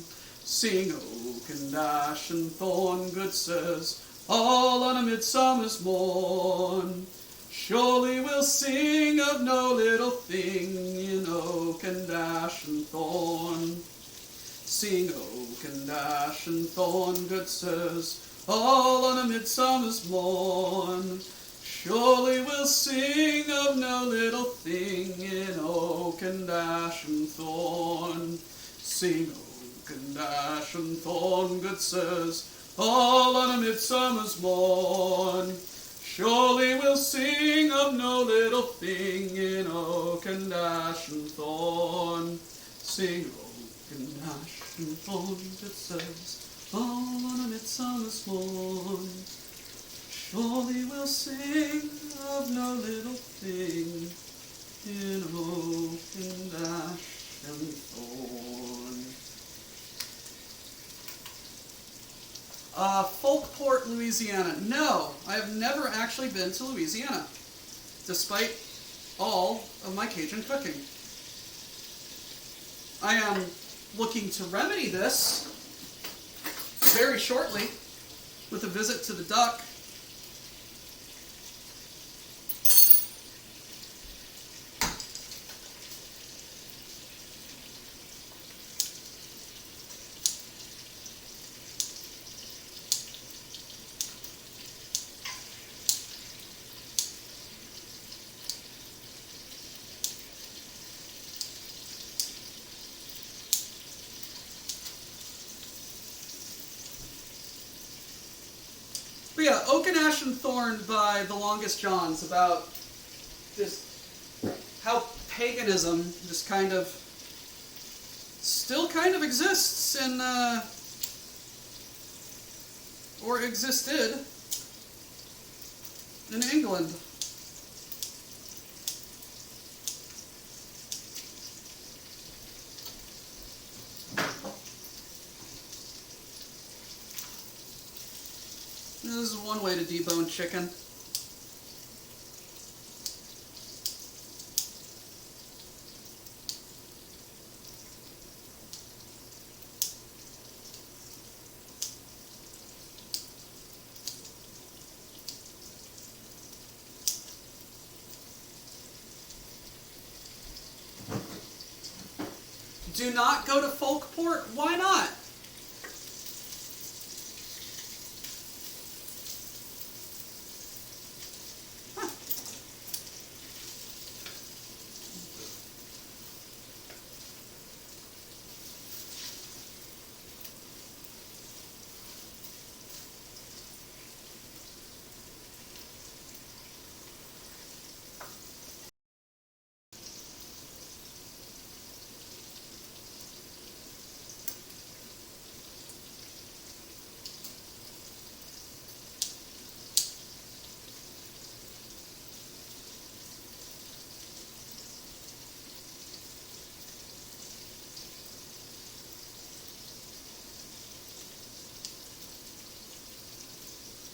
D: Sing oak and ash and thorn, good sirs, all on a midsummer's morn. Surely we'll sing of no little thing in oak and ash and thorn. Sing oak and ash and thorn, good sirs, all on a midsummer's morn. Surely we'll sing of no little thing in oak and ash and thorn. Sing oak and ash and thorn, good sirs, all on a midsummer's morn. Surely we'll sing of no little thing in oak and ash and thorn. Sing oak and ash and thorn, good sirs, all on a midsummer's morn. Surely we'll sing of no little thing in oak and ash and thorn. Folkport, Louisiana. No, I have never actually been to Louisiana, despite all of my Cajun cooking. I am looking to remedy this very shortly with a visit to the Duck. But yeah, Oak and Ash and Thorn by The Longest Johns, about this, how paganism just kind of, still kind of exists in, or existed in England. This is one way to debone chicken. Do not go to Folkport? Why not?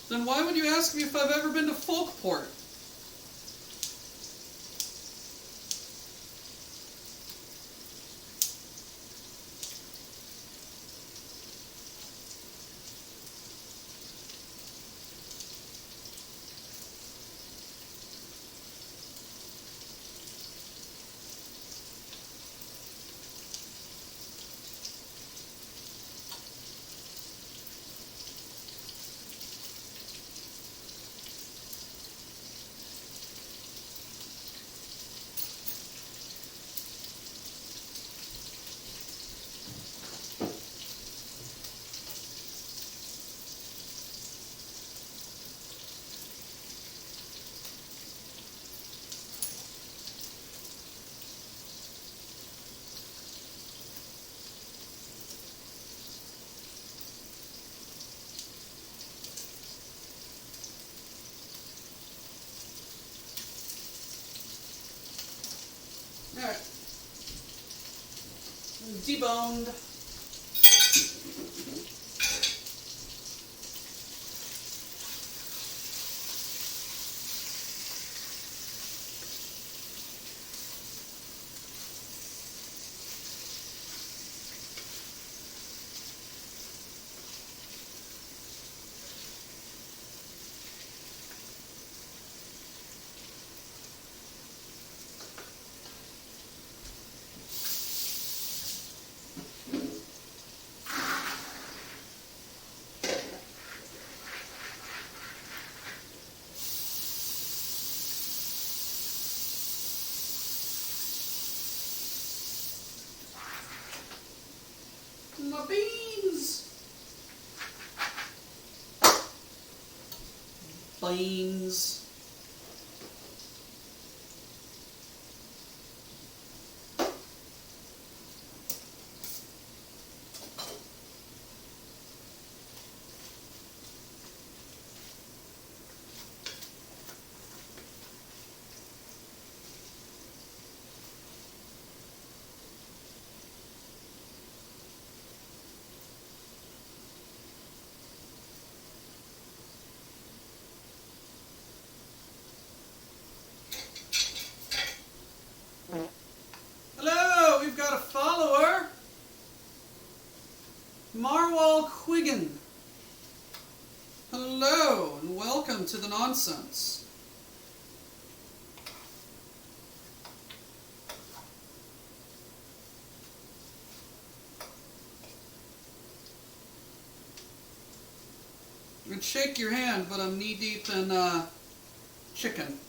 D: Then why would you ask me if I've ever been to Folkport? Alright. Deboned. My beans! Beans. Hello, we've got a follower. Marwal Quiggin. Hello, and welcome to the nonsense. I'd shake your hand, but I'm knee-deep in chicken.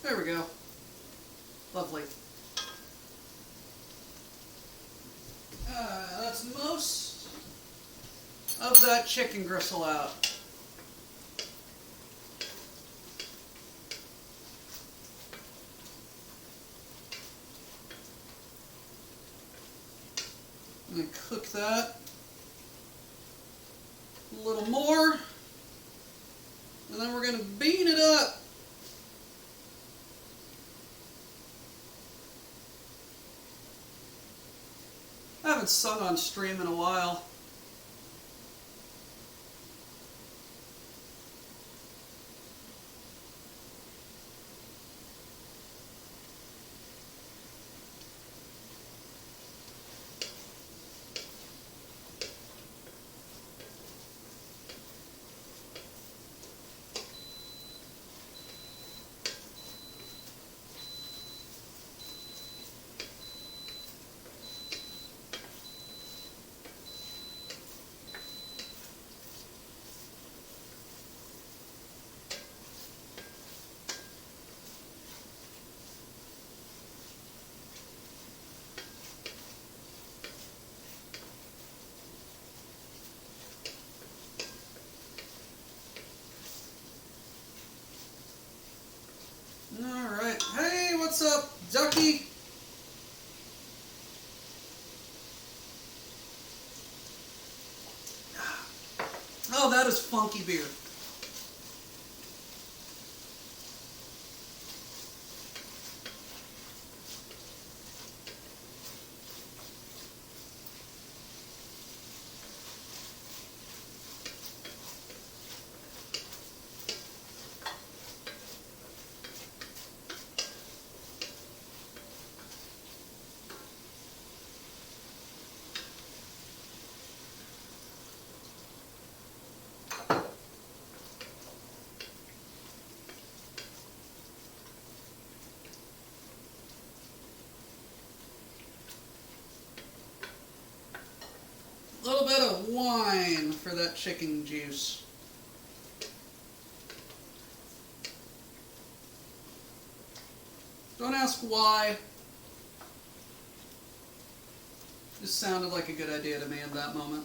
D: There we go. Lovely. That's most of that chicken gristle out. I'm going to cook that a little more. And then we're going to bean it up. I haven't sung on stream in a while. Alright. Hey, what's up, Ducky? Oh, that is funky beer. A little bit of wine for that chicken juice. Don't ask why. Just sounded like a good idea to me in that moment.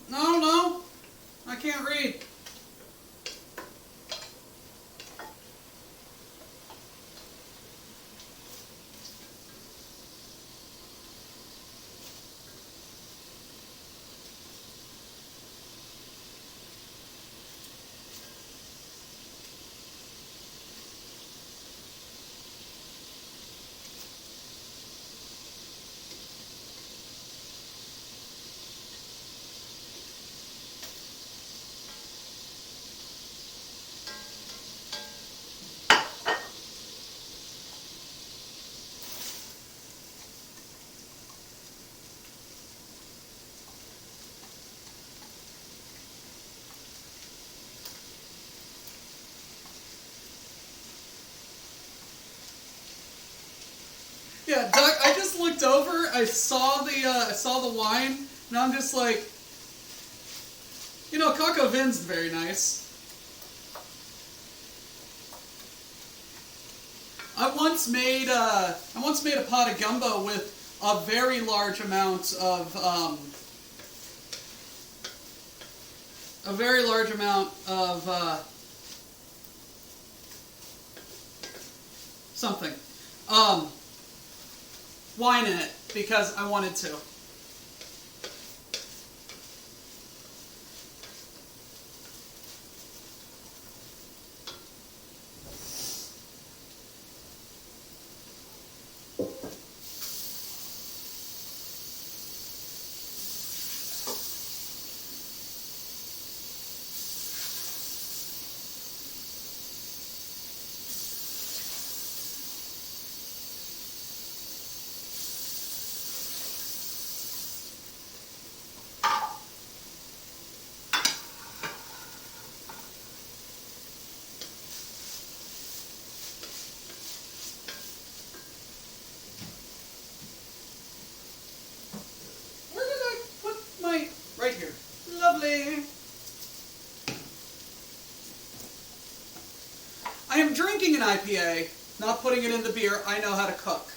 D: No, I can't read. Yeah, Doug, I just looked over, I saw the wine, and I'm just like, you know, Coco Vin's very nice. I once made a pot of gumbo with a very large amount of something. Wine in it because I wanted to. Right here. Lovely. I am drinking an IPA, not putting it in the beer. I know how to cook.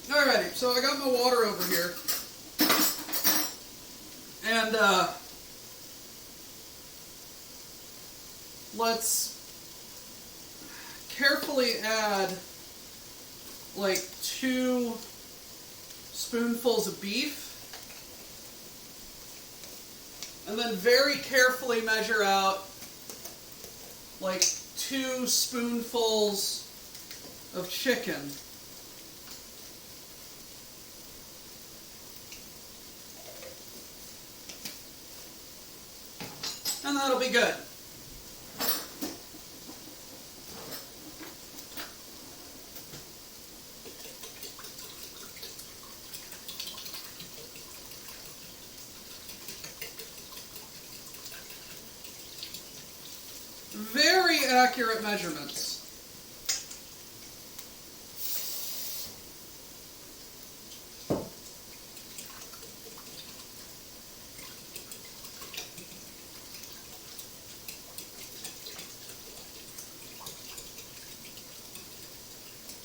D: Alrighty, so I got my water over here. And let's carefully add like 2 spoonfuls of beef. And then very carefully measure out like 2 spoonfuls of chicken. And that'll be good. Very accurate measurements.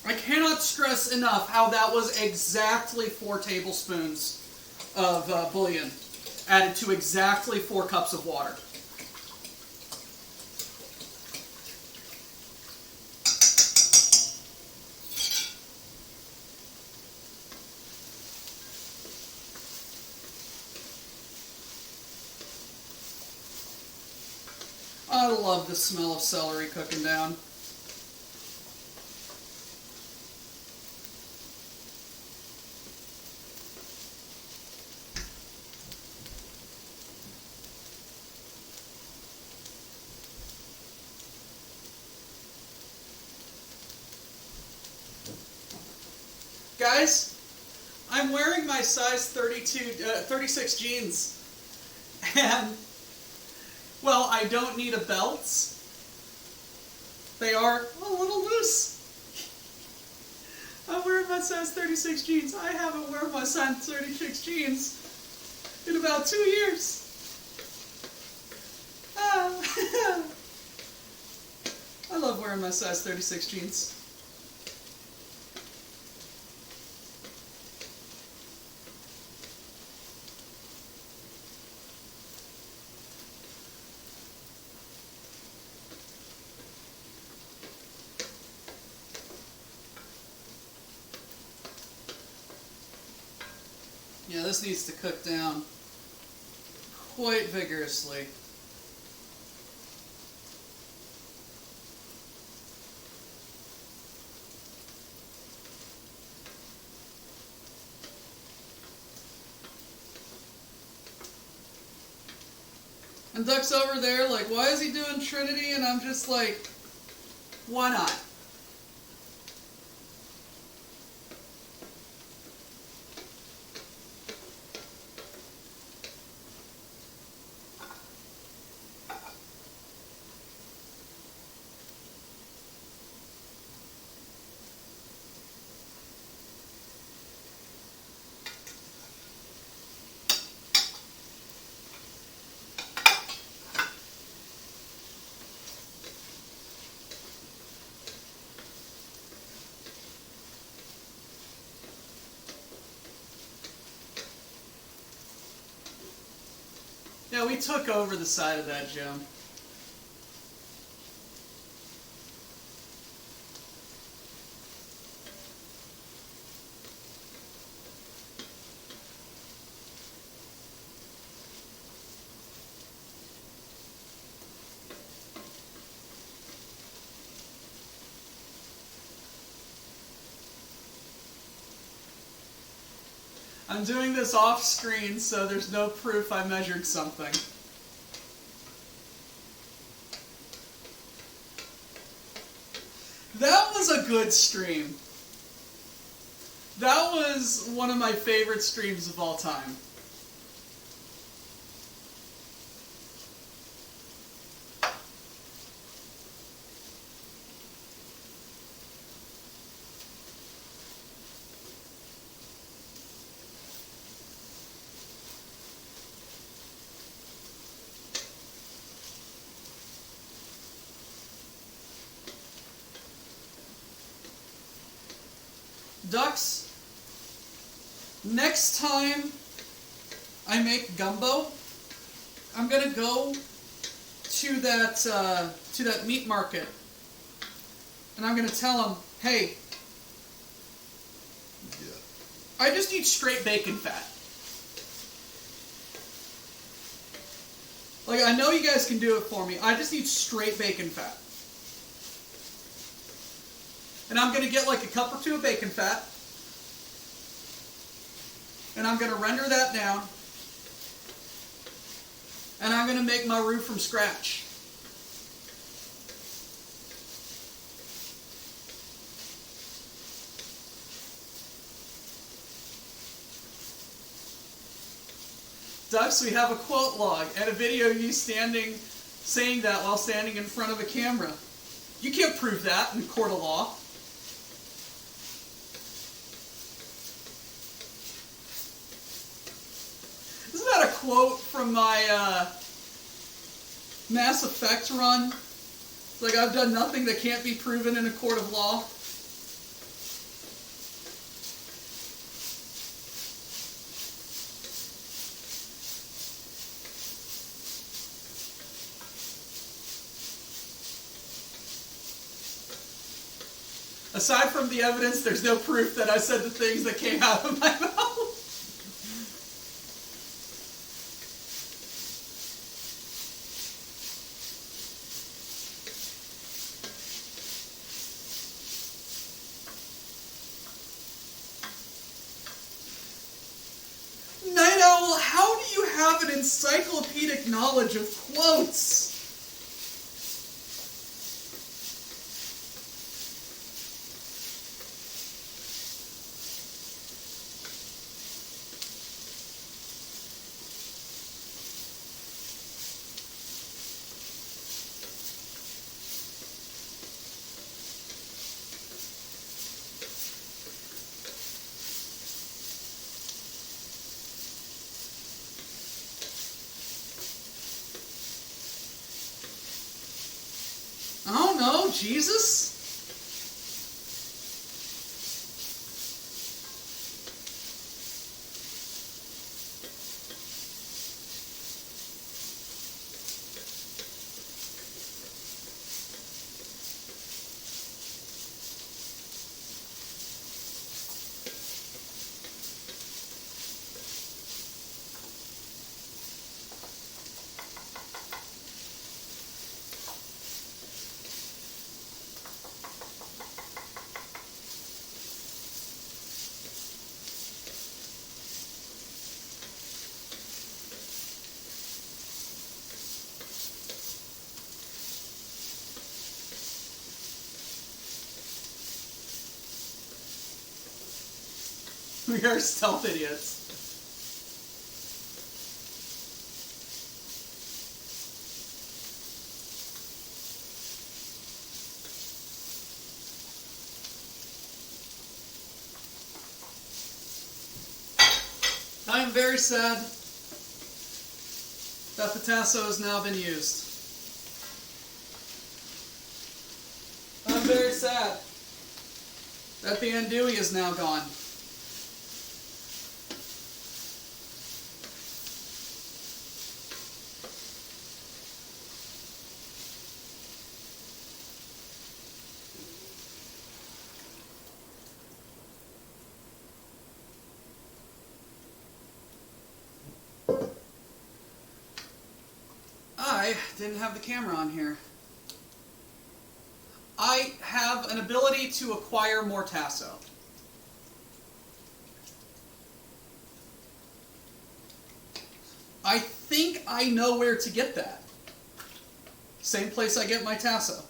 D: I cannot stress enough how that was exactly 4 tablespoons of bouillon added to exactly 4 cups of water. I love the smell of celery cooking down. Guys, I'm wearing my size 36 jeans, and, well, I don't need a belt. They are a little loose. I'm wearing my size 36 jeans. I haven't worn my size 36 jeans in about 2 years. I love wearing my size 36 jeans. Yeah, this needs to cook down quite vigorously. And Duck's over there like, why is he doing Trinity? And I'm just like, why not? Yeah, we took over the side of that gem. I'm doing this off screen, so there's no proof I measured something. That was a good stream. That was one of my favorite streams of all time. Ducks Next time I make gumbo, I'm gonna go to that meat market, and I'm gonna tell them, hey, I just need straight bacon fat. Like, I know you guys can do it for me. I just need straight bacon fat. And I'm going to get like a cup or two of bacon fat. And I'm going to render that down. And I'm going to make my roux from scratch. Dux, we have a quote log and a video of you saying that while standing in front of a camera. You can't prove that in a court of law. Isn't that a quote from my Mass Effect run? It's like, I've done nothing that can't be proven in a court of law. Aside from the evidence, there's no proof that I said the things that came out of my mouth. Night Owl, how do you have an encyclopedic knowledge of quotes? Oh no, Jesus? We are stealth idiots. I am very sad that the tasso has now been used. I'm very sad that the andouille is now gone. I didn't have the camera on here. I have an ability to acquire more tasso. I think I know where to get that. Same place I get my tasso.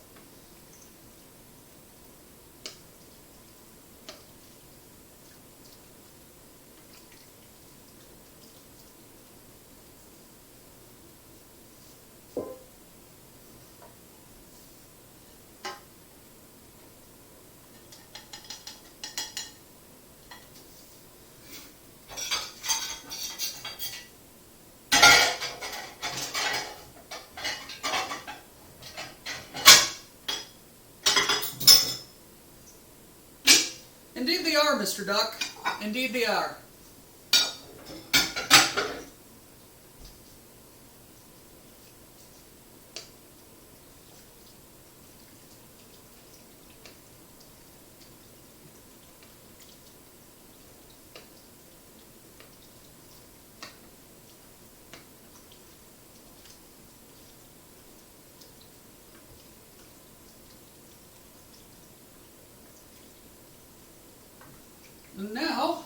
D: Indeed they are, Mr. Duck. Indeed they are. And now,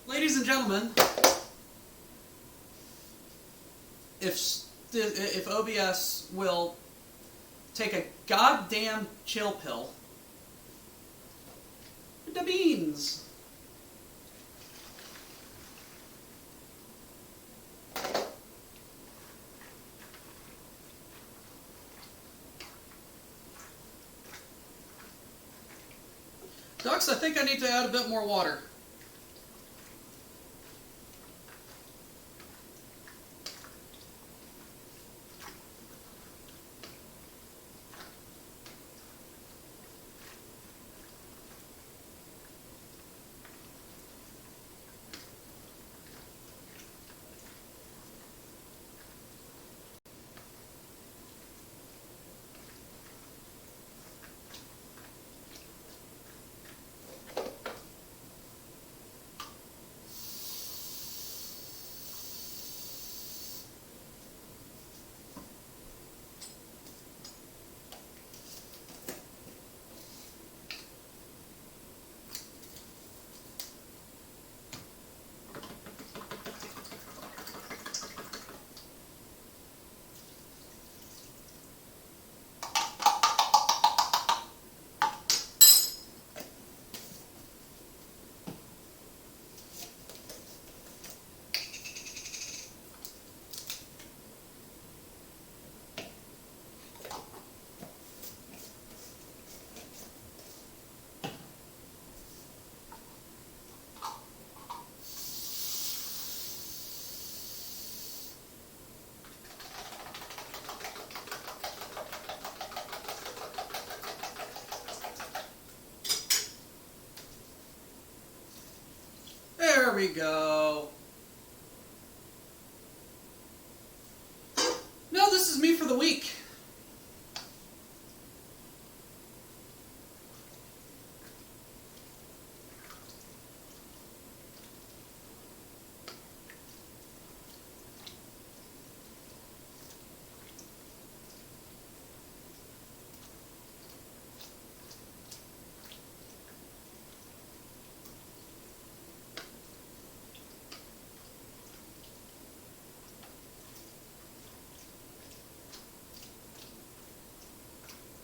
D: ladies and gentlemen, if OBS will take a goddamn chill pill, the beans. Ducks, I think I need to add a bit more water. There we go. No, this is me for the week.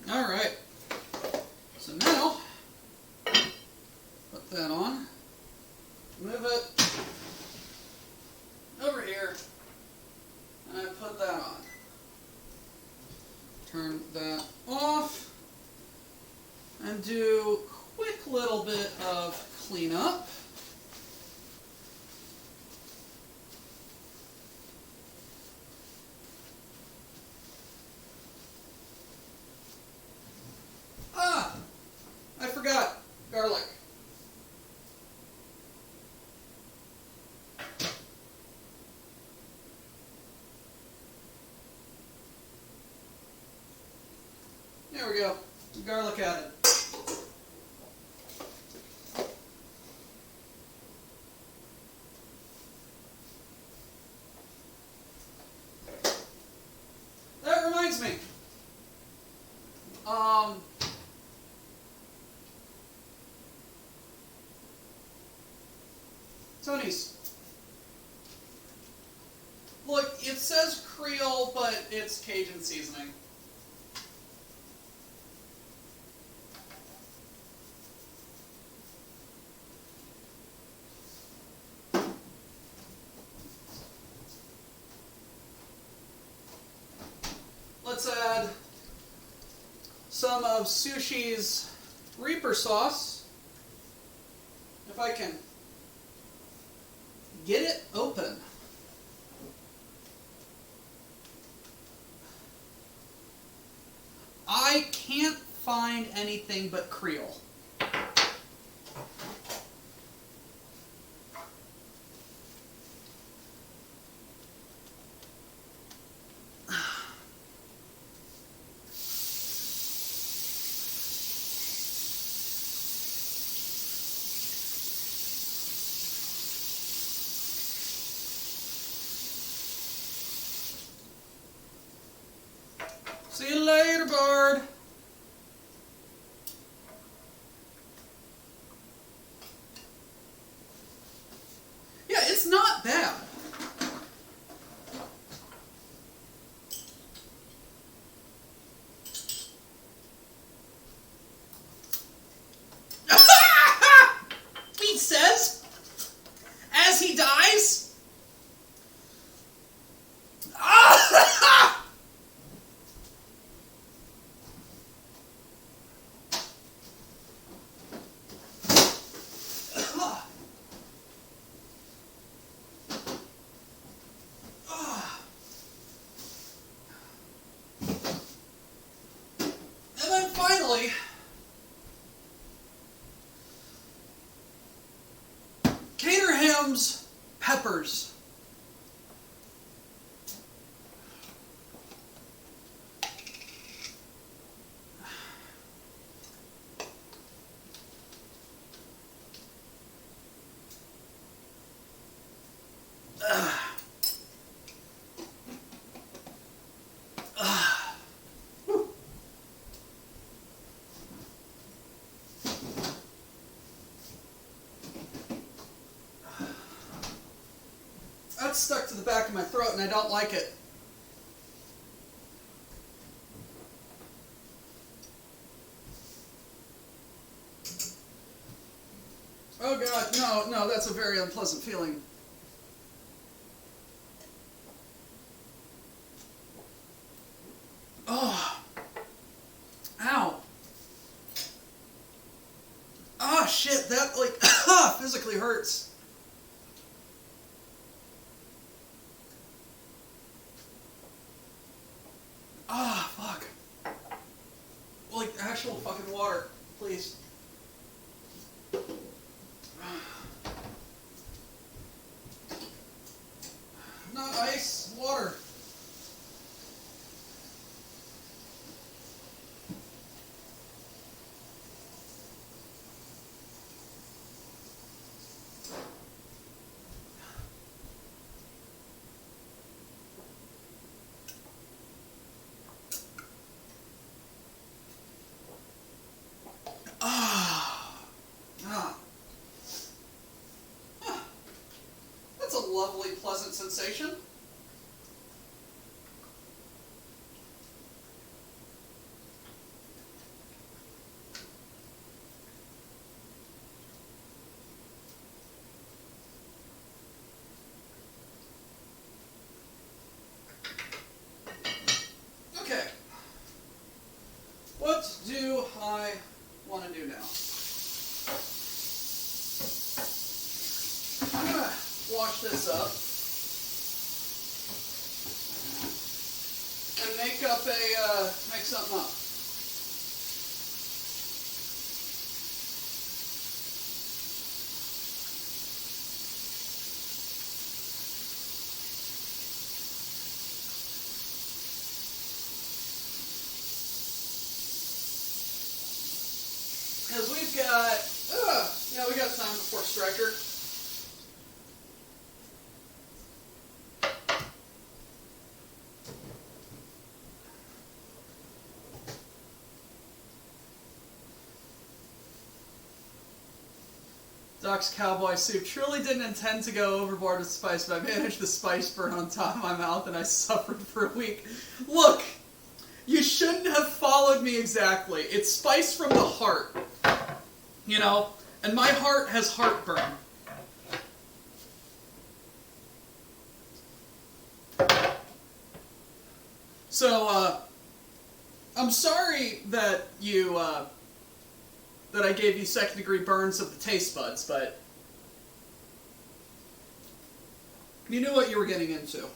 D: All right. So now, put that on. Move it over here, and I put that on. Turn that off, and do a quick little bit of cleanup. I forgot garlic. There we go. Garlic added. That reminds me. Tony's. Look, it says Creole, but it's Cajun seasoning. Let's add some of Sushi's Reaper sauce. If I can get it open. I can't find anything but Creole. See you later, Bard. Sam's peppers. That's stuck to the back of my throat and I don't like it. Oh God, no, that's a very unpleasant feeling. Oh. Ow. Oh shit, that like physically hurts. Ah, fuck. Like actual fucking water, please. Not ice, water. That's a lovely, pleasant sensation. Okay. What do I want to do now? I'm going to wash this up and make something up. Because we've got, we got time before Striker. Doc's cowboy soup. Truly didn't intend to go overboard with spice, but I managed the spice burn on top of my mouth and I suffered for a week. Look! You shouldn't have followed me exactly. It's spice from the heart. You know? And my heart has heartburn. So, I'm sorry that you, that I gave you second-degree burns of the taste buds, but you knew what you were getting into.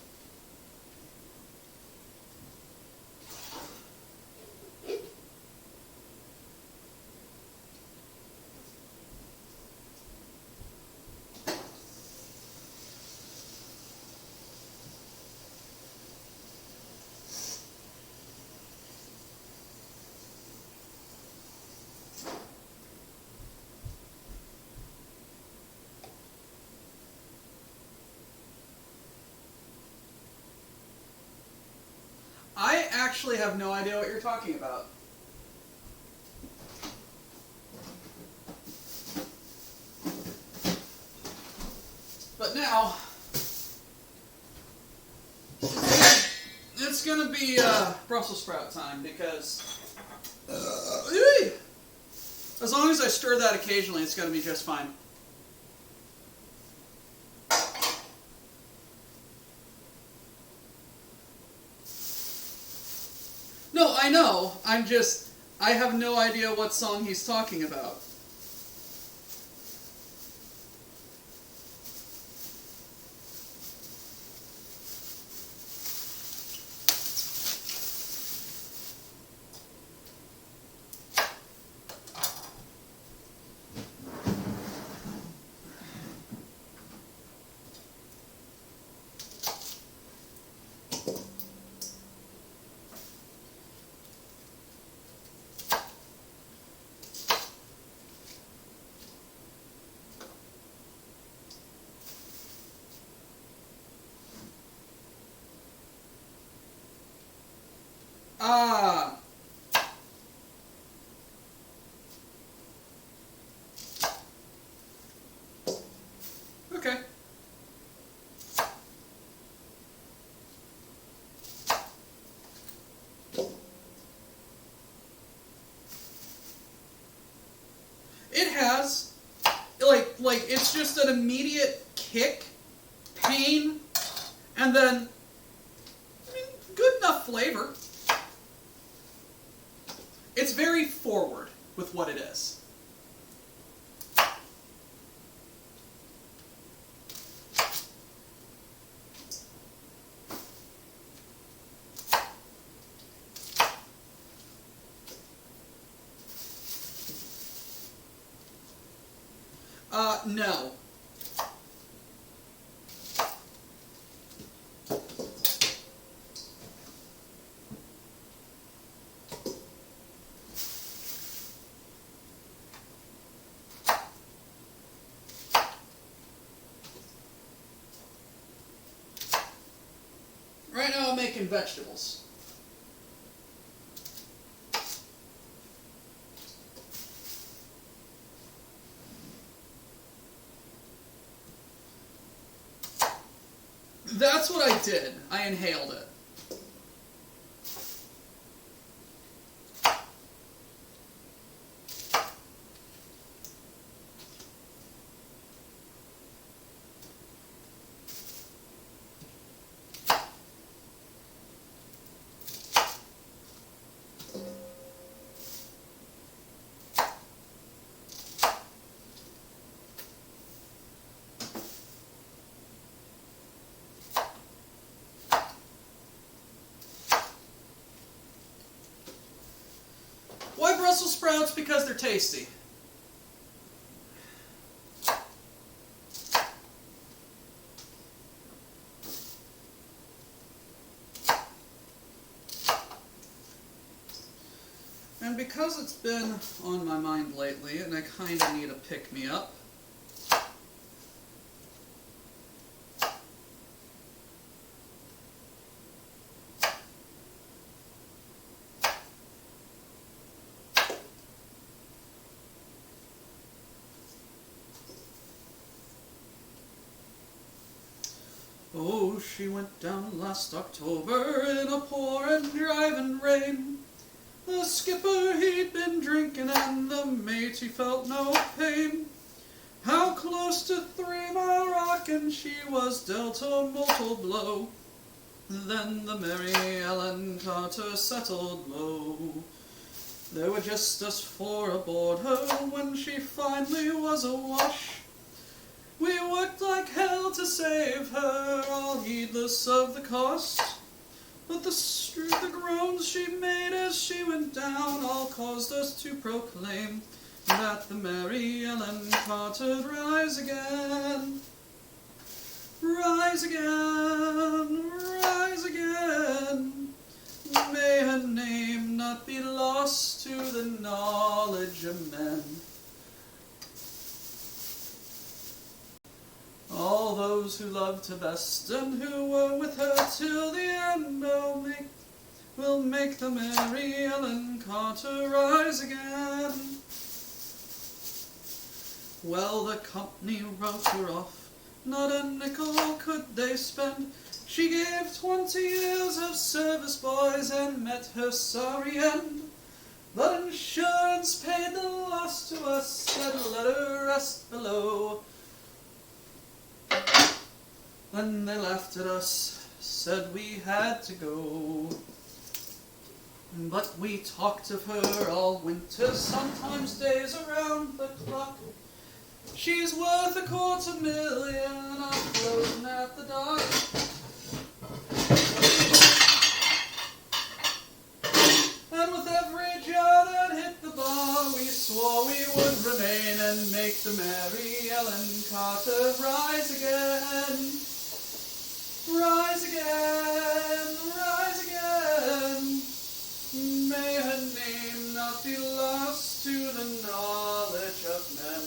D: I actually have no idea what you're talking about. But now, it's gonna be Brussels sprout time because as long as I stir that occasionally, it's gonna be just fine. No, I know. I have no idea what song he's talking about. has. Like it's just an immediate kick, pain, and then good enough flavor. It's very forward with what it is. No. Right now I'm making vegetables. That's what I did. I inhaled it. Why Brussels sprouts? Because they're tasty. And because it's been on my mind lately, and I kind of need a pick-me-up, oh, she went down last October in a pouring, driving rain. The skipper, he'd been drinking, and the mate, he felt no pain. How close to 3 Mile Rock, and she was dealt a mortal blow. Then the Mary Ellen Carter settled low. There were just us 4 aboard her when she finally was awash. We worked like hell to save her, all heedless of the cost. But the groans she made as she went down all caused us to proclaim that the Mary Ellen Carter'd rise again. Rise again, rise again. May her name not be lost to the knowledge of men. All those who loved her best and who were with her till the end, will make the Mary Ellen Carter rise again. Well, the company wrote her off, not a nickel could they spend. She gave 20 years of service, boys, and met her sorry end. But insurance paid the loss to us, said let her rest below. Then they laughed at us, said we had to go. But we talked of her all winter, sometimes days around the clock. She's worth $250,000, I'm floating at the dock. And with every jar that hit the bar, we swore we would remain and make the Mary Ellen Carter rise again. Rise again, rise again. May her name not be lost to the knowledge of men.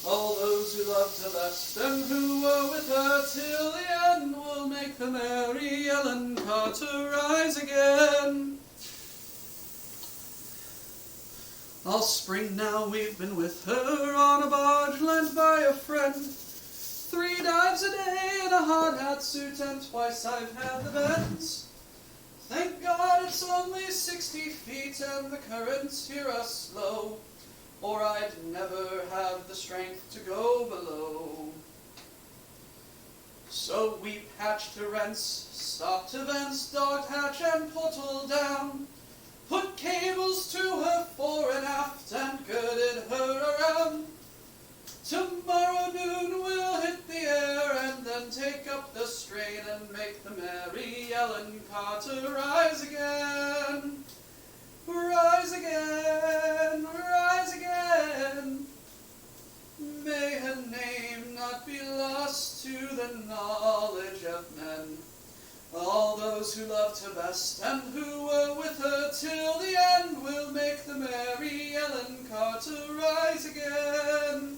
D: All those who loved her best and who were with her till the end will make the Mary Ellen Carter rise again. All spring now we've been with her on a barge lent by a friend. 3 dives a day in a hard hat suit, and twice I've had the bends. Thank God it's only 60 feet and the currents here are slow. or I'd never have the strength to go below. So we patched to rents, stopped events, dogged hatch and portal down, put cables to her fore and aft and girded her around. Tomorrow noon we'll hit the air and then take up the strain and make the Mary Ellen Carter rise again. Rise again, rise again. May her name not be lost to the knowledge of men. All those who loved her best and who were with her till the end will make the Mary Ellen Carter rise again.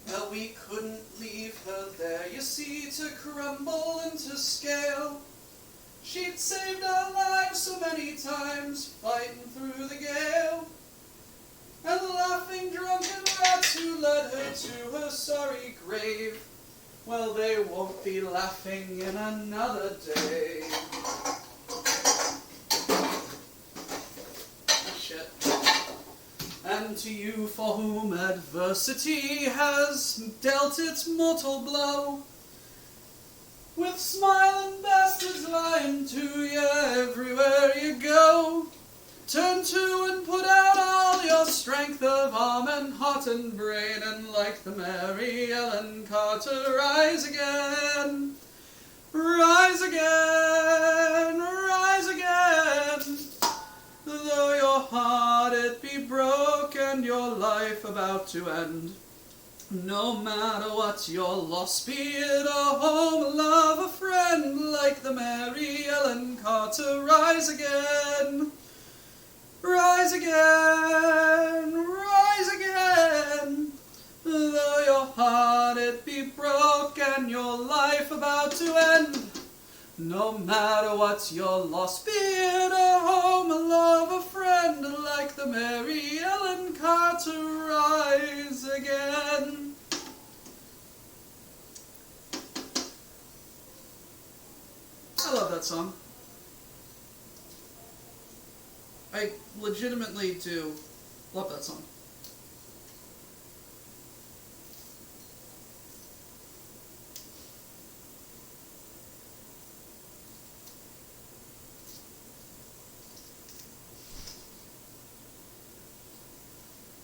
D: Well, we couldn't leave her there, you see, to crumble into scale. She'd saved our lives so many times, fighting through the gale. And laughing drunken rats who led her to her sorry grave, well, they won't be laughing in another day. Shit. And to you for whom adversity has dealt its mortal blow, with smiling bastards lying to you everywhere you go, turn to and put out all your strength of arm and heart and brain, and like the Mary Ellen Carter, rise again. Rise again, rise again. Though your heart it be broke and your life about to end, no matter what your loss, be it a home, a love, a friend, like the Mary Ellen Carter, rise again. Rise again, rise again. Though your heart it be broke and your life about to end, no matter what your loss, be it a home, a love, a friend, like the Mary Ellen Carter, rise again. I love that song. I legitimately do love that song.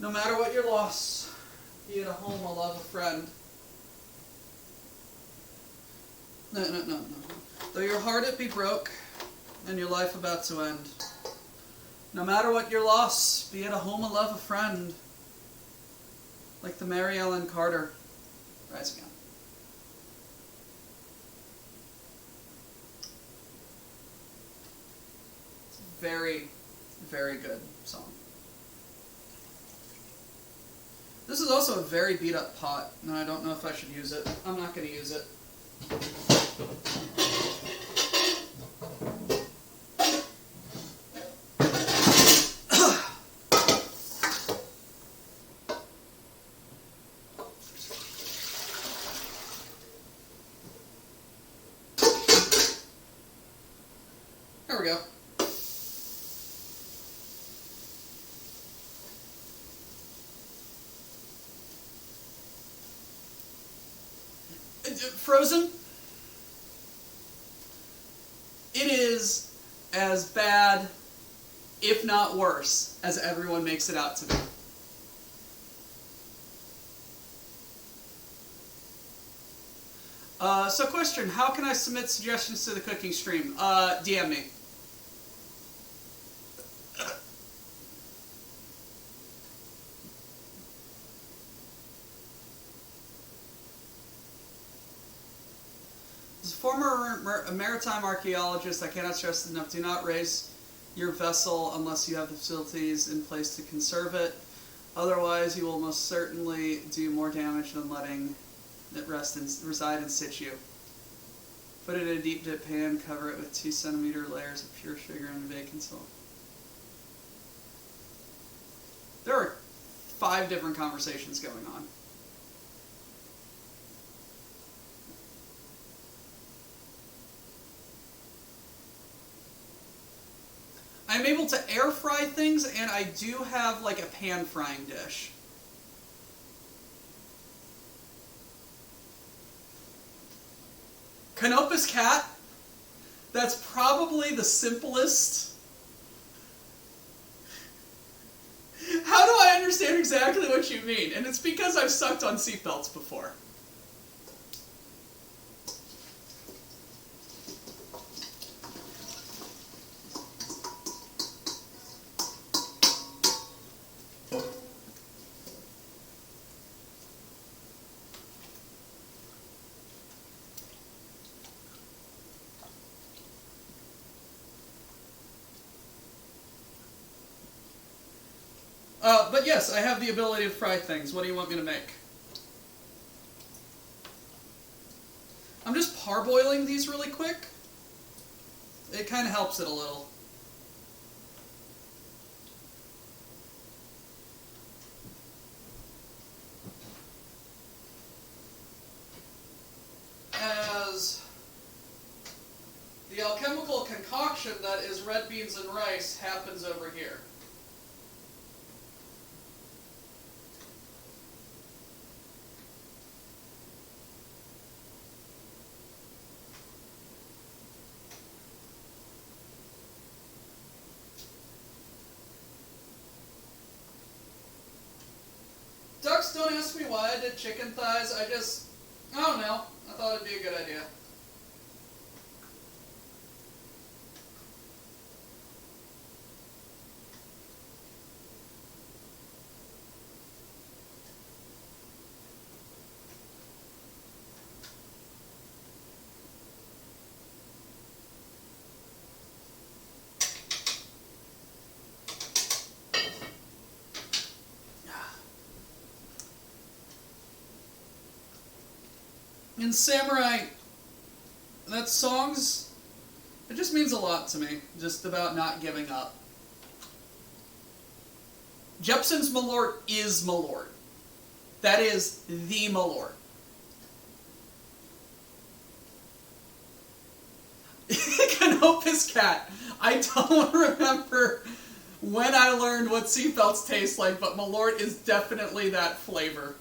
D: No matter what your loss, be it a home, a love, a friend. No. Though your heart it be broke and your life about to end, no matter what your loss, be it a home, a love, a friend, like the Mary Ellen Carter, rise again. It's a very, very good song. This is also a very beat up pot, and I don't know if I should use it. I'm not going to use it. There we go. Frozen? It is as bad, if not worse, as everyone makes it out to be. So question, how can I submit suggestions to the cooking stream? DM me. As a former maritime archaeologist, I cannot stress enough, do not raise your vessel unless you have the facilities in place to conserve it. Otherwise, you will most certainly do more damage than letting it reside in situ. Put it in a deep dip pan, cover it with 2 centimeter layers of pure sugar and baking salt. There are 5 different conversations going on. I I'm able to air fry things, and I do have like a pan frying dish. Canopus cat. That's probably the simplest. How do I understand exactly what you mean? And it's because I've sucked on seatbelts before. But yes, I have the ability to fry things. What do you want me to make? I'm just parboiling these really quick. It kind of helps it a little. As the alchemical concoction that is red beans and rice happens over here. Ducks, don't ask me why I did chicken thighs. I don't know. I thought it'd be a good idea. In Samurai, that song's, it just means a lot to me, just about not giving up. Jepson's Malort is Malort. That is the Malort. Canopus cat. I don't remember when I learned what seatbelts taste like, but Malort is definitely that flavor.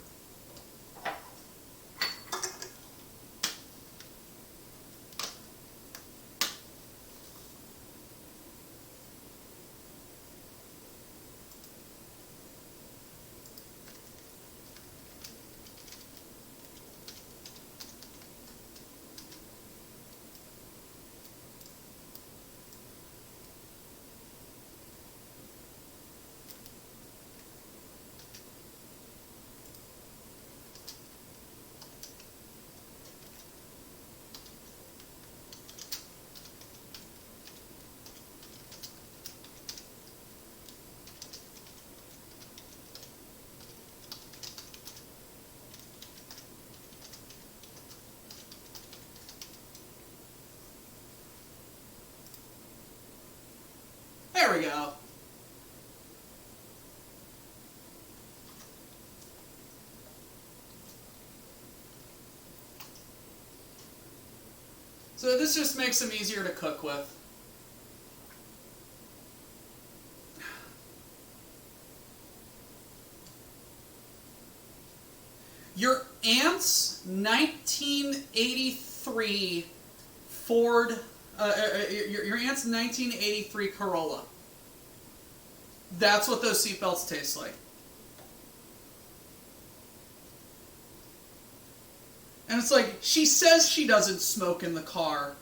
D: There we go. So this just makes them easier to cook with. Your aunt's 1983 Ford, your aunt's 1983 Corolla. That's what those seatbelts taste like. And it's like, she says she doesn't smoke in the car.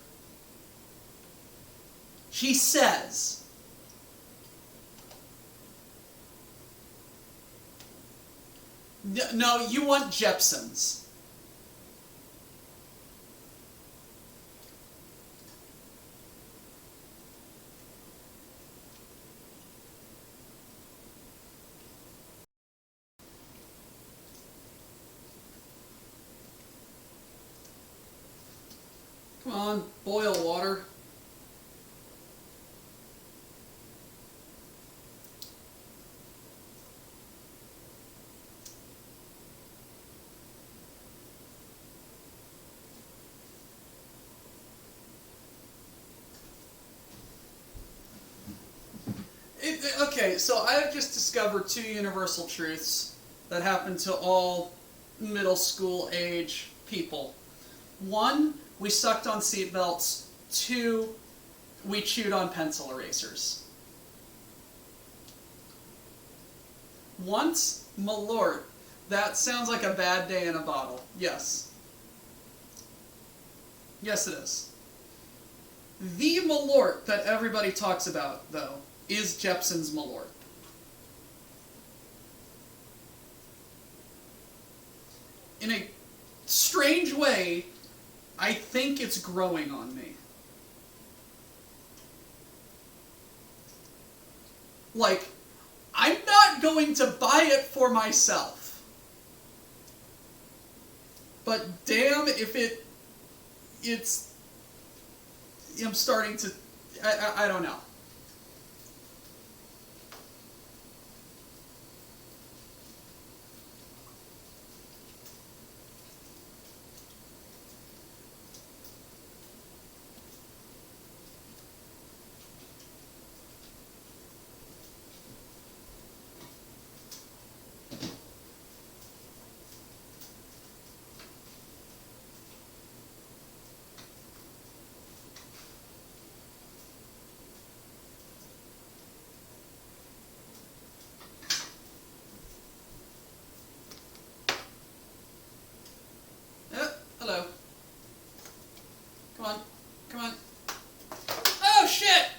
D: She says. No, you want Jepsons. Come on, boil water. Okay, so I have just discovered two universal truths that happen to all middle school age people. One, we sucked on seatbelts. Two, we chewed on pencil erasers. Once, Malort. That sounds like a bad day in a bottle. Yes. Yes, it is. The Malort that everybody talks about, though, is Jepson's Malort. In a strange way, I think it's growing on me. Like, I'm not going to buy it for myself. But damn if it's... I'm starting to... I don't know. Hello. Come on. Come on. Oh, shit!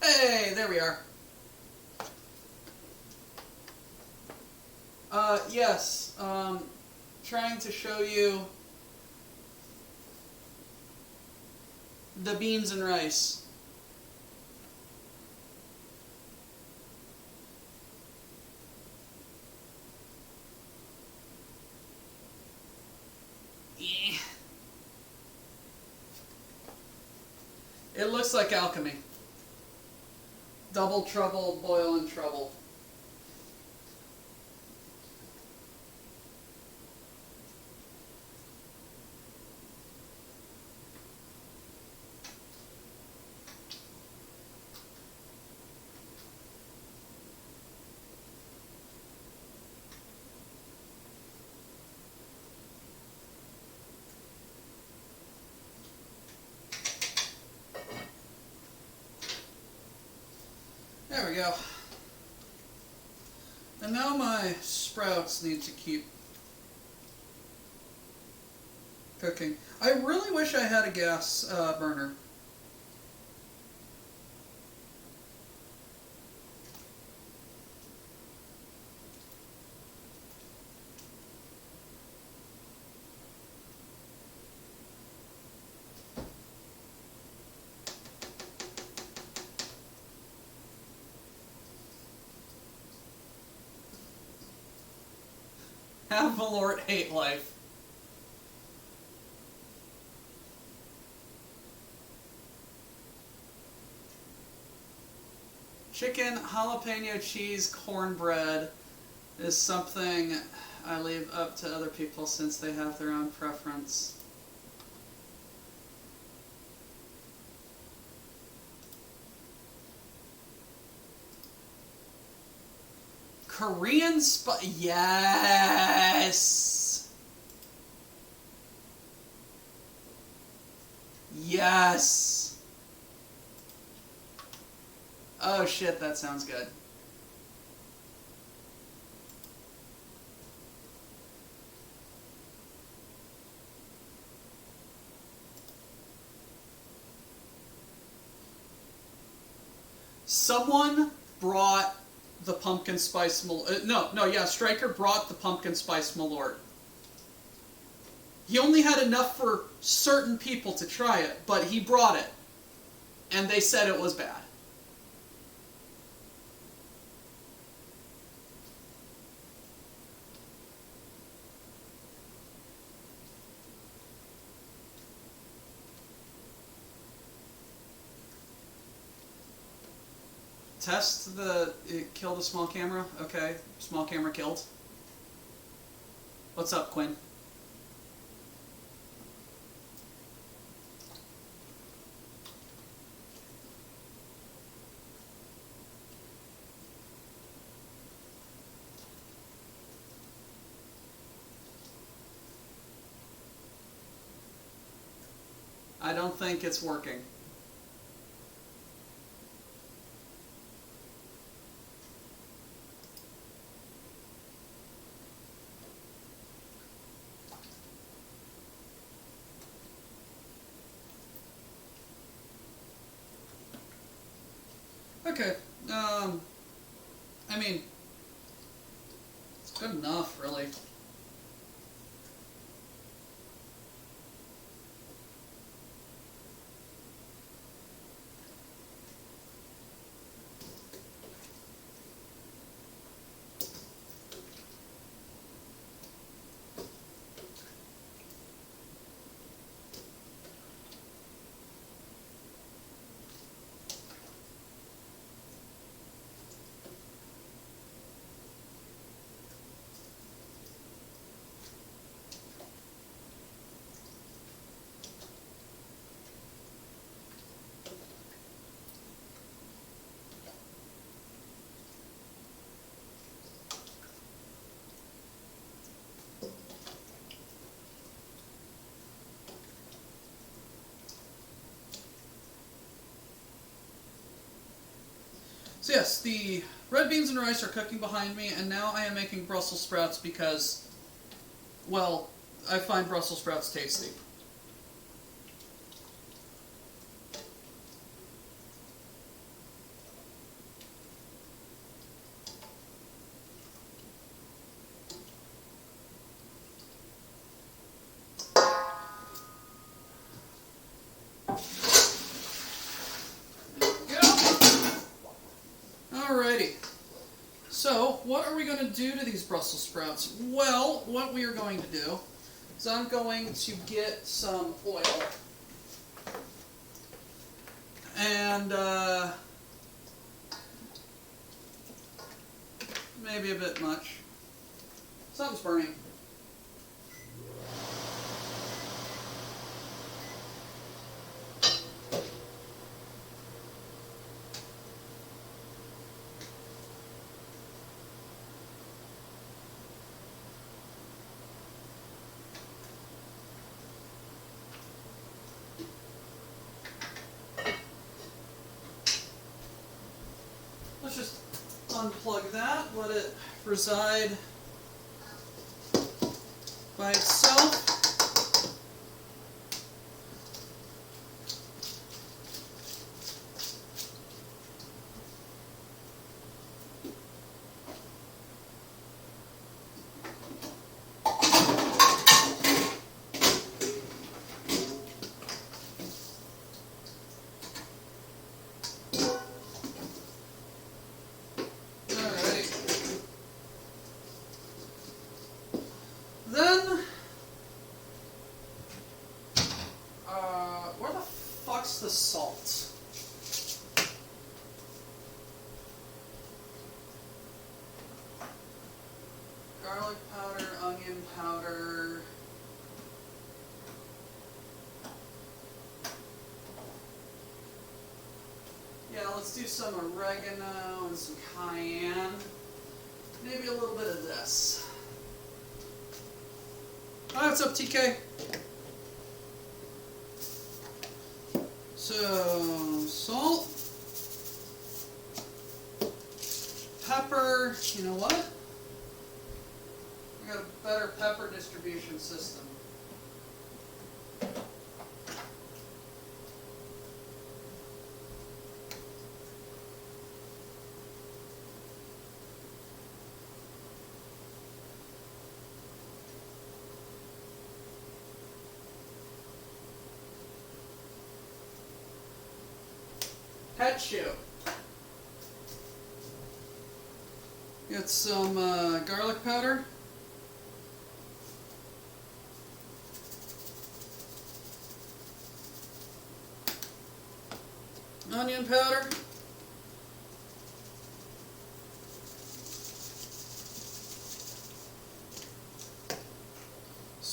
D: Hey, there we are. Yes, trying to show you the beans and rice. Yeah. It looks like alchemy. Double trouble, boil and trouble. There we go. And now my sprouts need to keep cooking. I really wish I had a gas burner. Have Malort hate life. Chicken, jalapeno cheese, cornbread is something I leave up to other people since they have their own preference. Korean yes! Yes! Oh shit, that sounds good. Someone brought the pumpkin spice Stryker brought the pumpkin spice Malort. He only had enough for certain people to try it, but he brought it. And they said it was bad. Test the... It killed a small camera? Okay. Small camera killed. What's up, Quinn? I don't think it's working. Okay, I mean, it's good enough, really. So yes, the red beans and rice are cooking behind me, and now I am making Brussels sprouts because, well, I find Brussels sprouts tasty. Alrighty. So, what are we going to do to these Brussels sprouts? Well, what we are going to do is I'm going to get some oil. And, maybe a bit much. Something's burning. Let's just unplug that, let it reside by itself. The salt. Garlic powder, onion powder. Yeah, let's do some oregano and some cayenne. Maybe a little bit of this. Hi, what's up, TK? So, salt, pepper, you know what? I got a better pepper distribution system. Pet shoe. Get some garlic powder. Onion powder.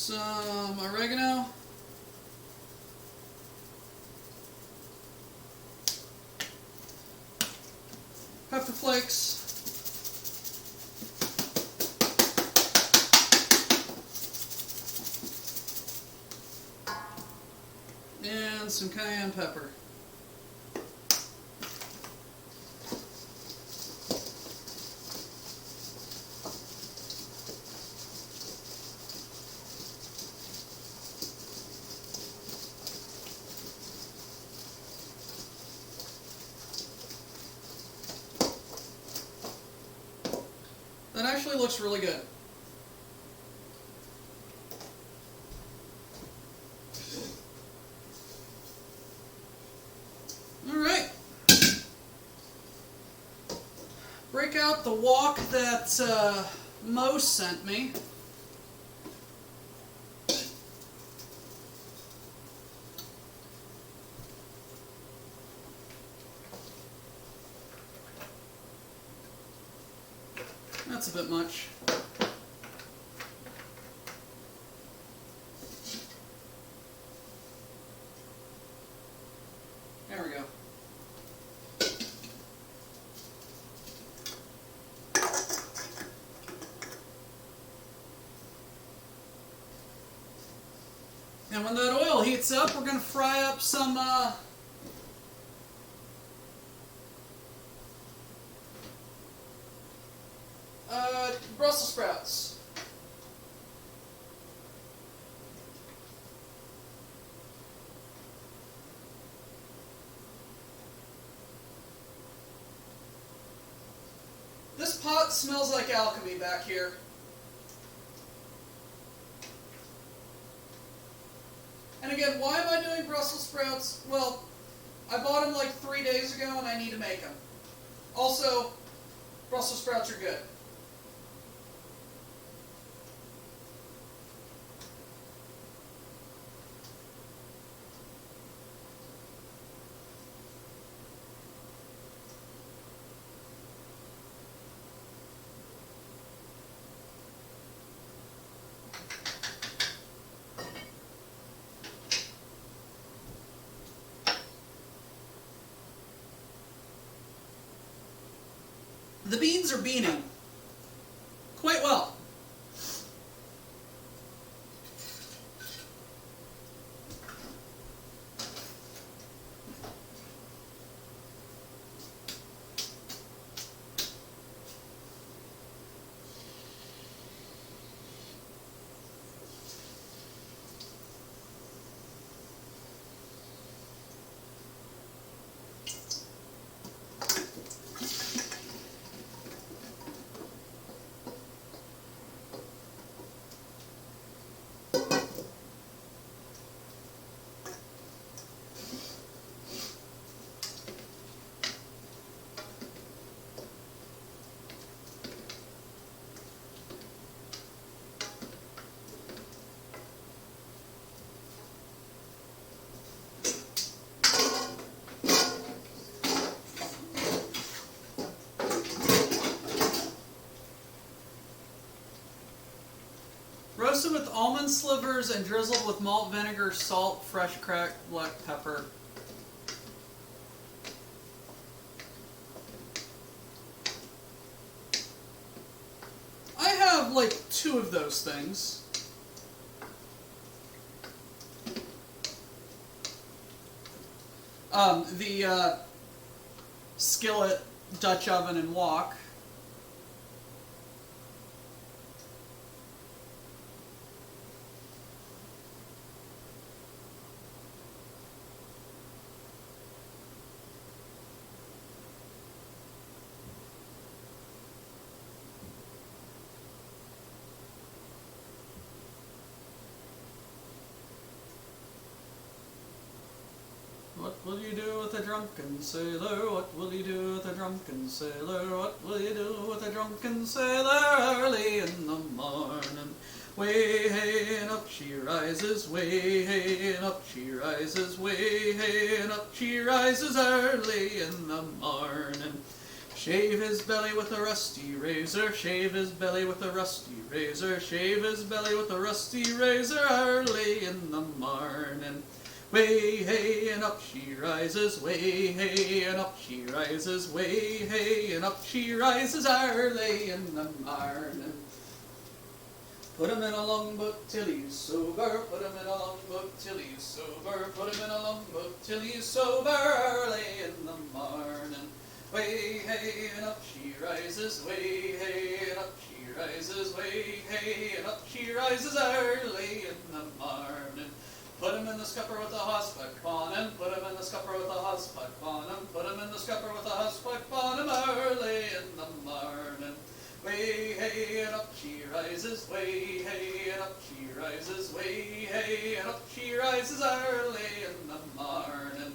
D: Some oregano. Pepper flakes. And some cayenne pepper. That actually looks really good. Alright. Break out the wok that Mo sent me. That's a bit much. There we go. And when that oil heats up, we're going to fry up some Brussels sprouts. This pot smells like alchemy back here. And again, why am I doing Brussels sprouts? Well, I bought them like 3 days ago and I need to make them. Also, Brussels sprouts are good. The beans are beaning quite well. Roasted with almond slivers and drizzled with malt vinegar, salt, fresh cracked black pepper. I have like 2 of those things. The skillet, Dutch oven, and wok. What will you do with a drunken sailor? What will you do with a drunken sailor? What will you do with a drunken sailor early in the morning? Way hey and up she rises, way hey and up she rises, way hey and up she rises early in the morning. Shave his belly with a rusty razor, shave his belly with a rusty razor, shave his belly with a rusty razor early in the morning. Way hey and up she rises, way hey and up she rises, way hey and up she rises early in the morning. Put him in a long book till he's sober, put him in a long book till he's sober, put him in a long book till he's sober early in the morning. Way hey and up she rises, way hey and up she rises, way hey and up she rises early in the morning. Put him in the scupper with a hosspipe on him, put him in the scupper with a hosspipe on him, put him in the scupper with a hosspipe on him early in the morning. Way hey and up she rises, way hey and up she rises, way hey and up she rises early in the morning.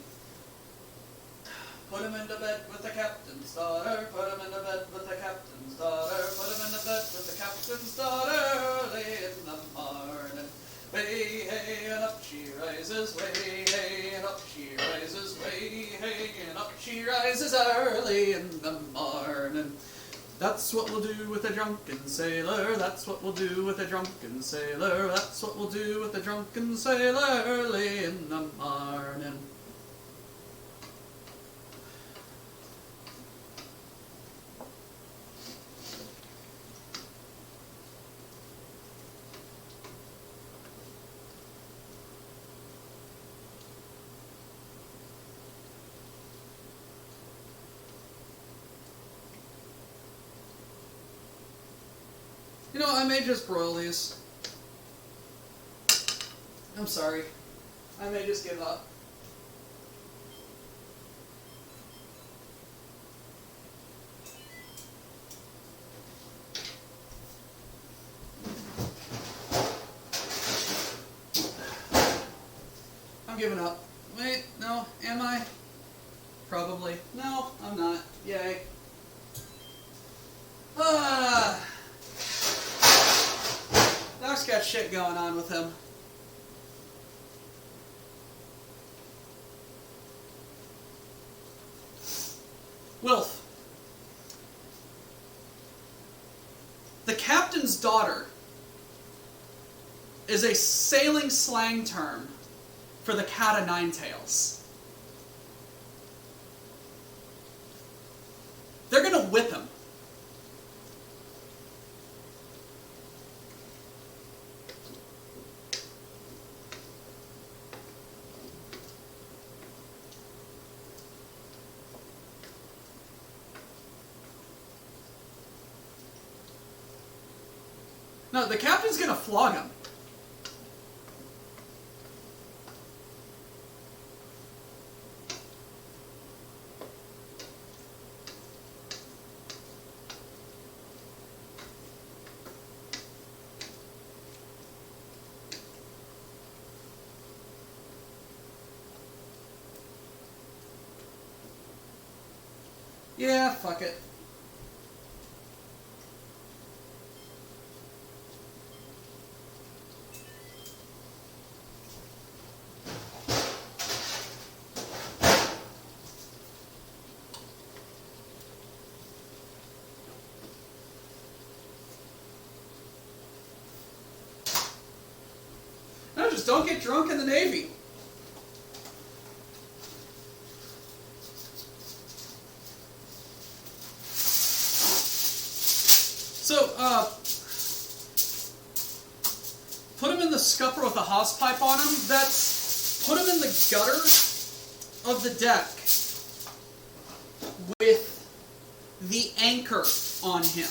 D: Put him into bed with the captain's daughter, put him into bed with the captain's daughter, put him into bed with the captain's daughter early in the morning. Way hey and up she rises, way hey and up she rises, way hey and up she rises early in the morning. That's what we'll do with a drunken sailor, that's what we'll do with a drunken sailor, that's what we'll do with a drunken sailor early in the morning. You know, I may just broil these. I'm sorry. I may just give up. I'm giving up. Wait, no, am I? Probably. No, I'm not. Yay. Doc's got shit going on with him. Wilf. The captain's daughter is a sailing slang term for the cat o' nine tails. They're gonna whip him. No, the captain's gonna flog him. Yeah, fuck it. No, just don't get drunk in the Navy. So, put him in the scupper with a hawse-pipe on him. That's put him in the gutter of the deck with the anchor on him.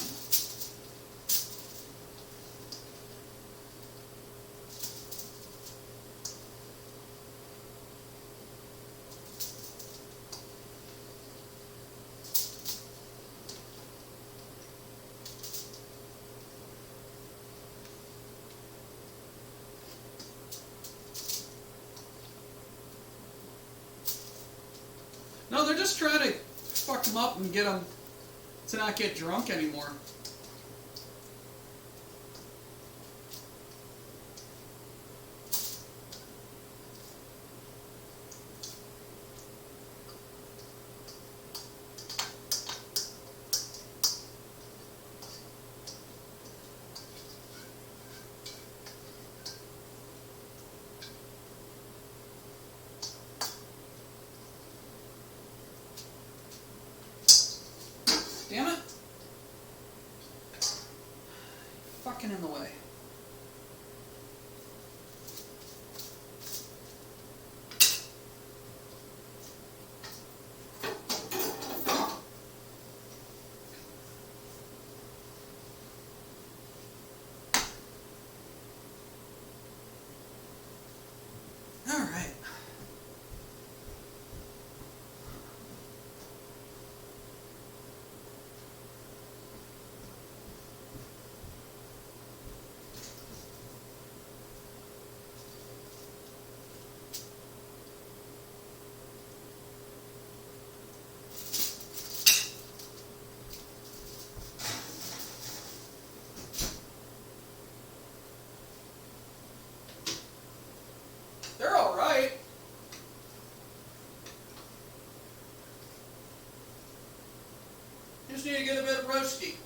D: No, they're just trying to fuck him up and get him to not get drunk anymore. fucking in the way. All right. They're all right. Just need to get a bit roasty.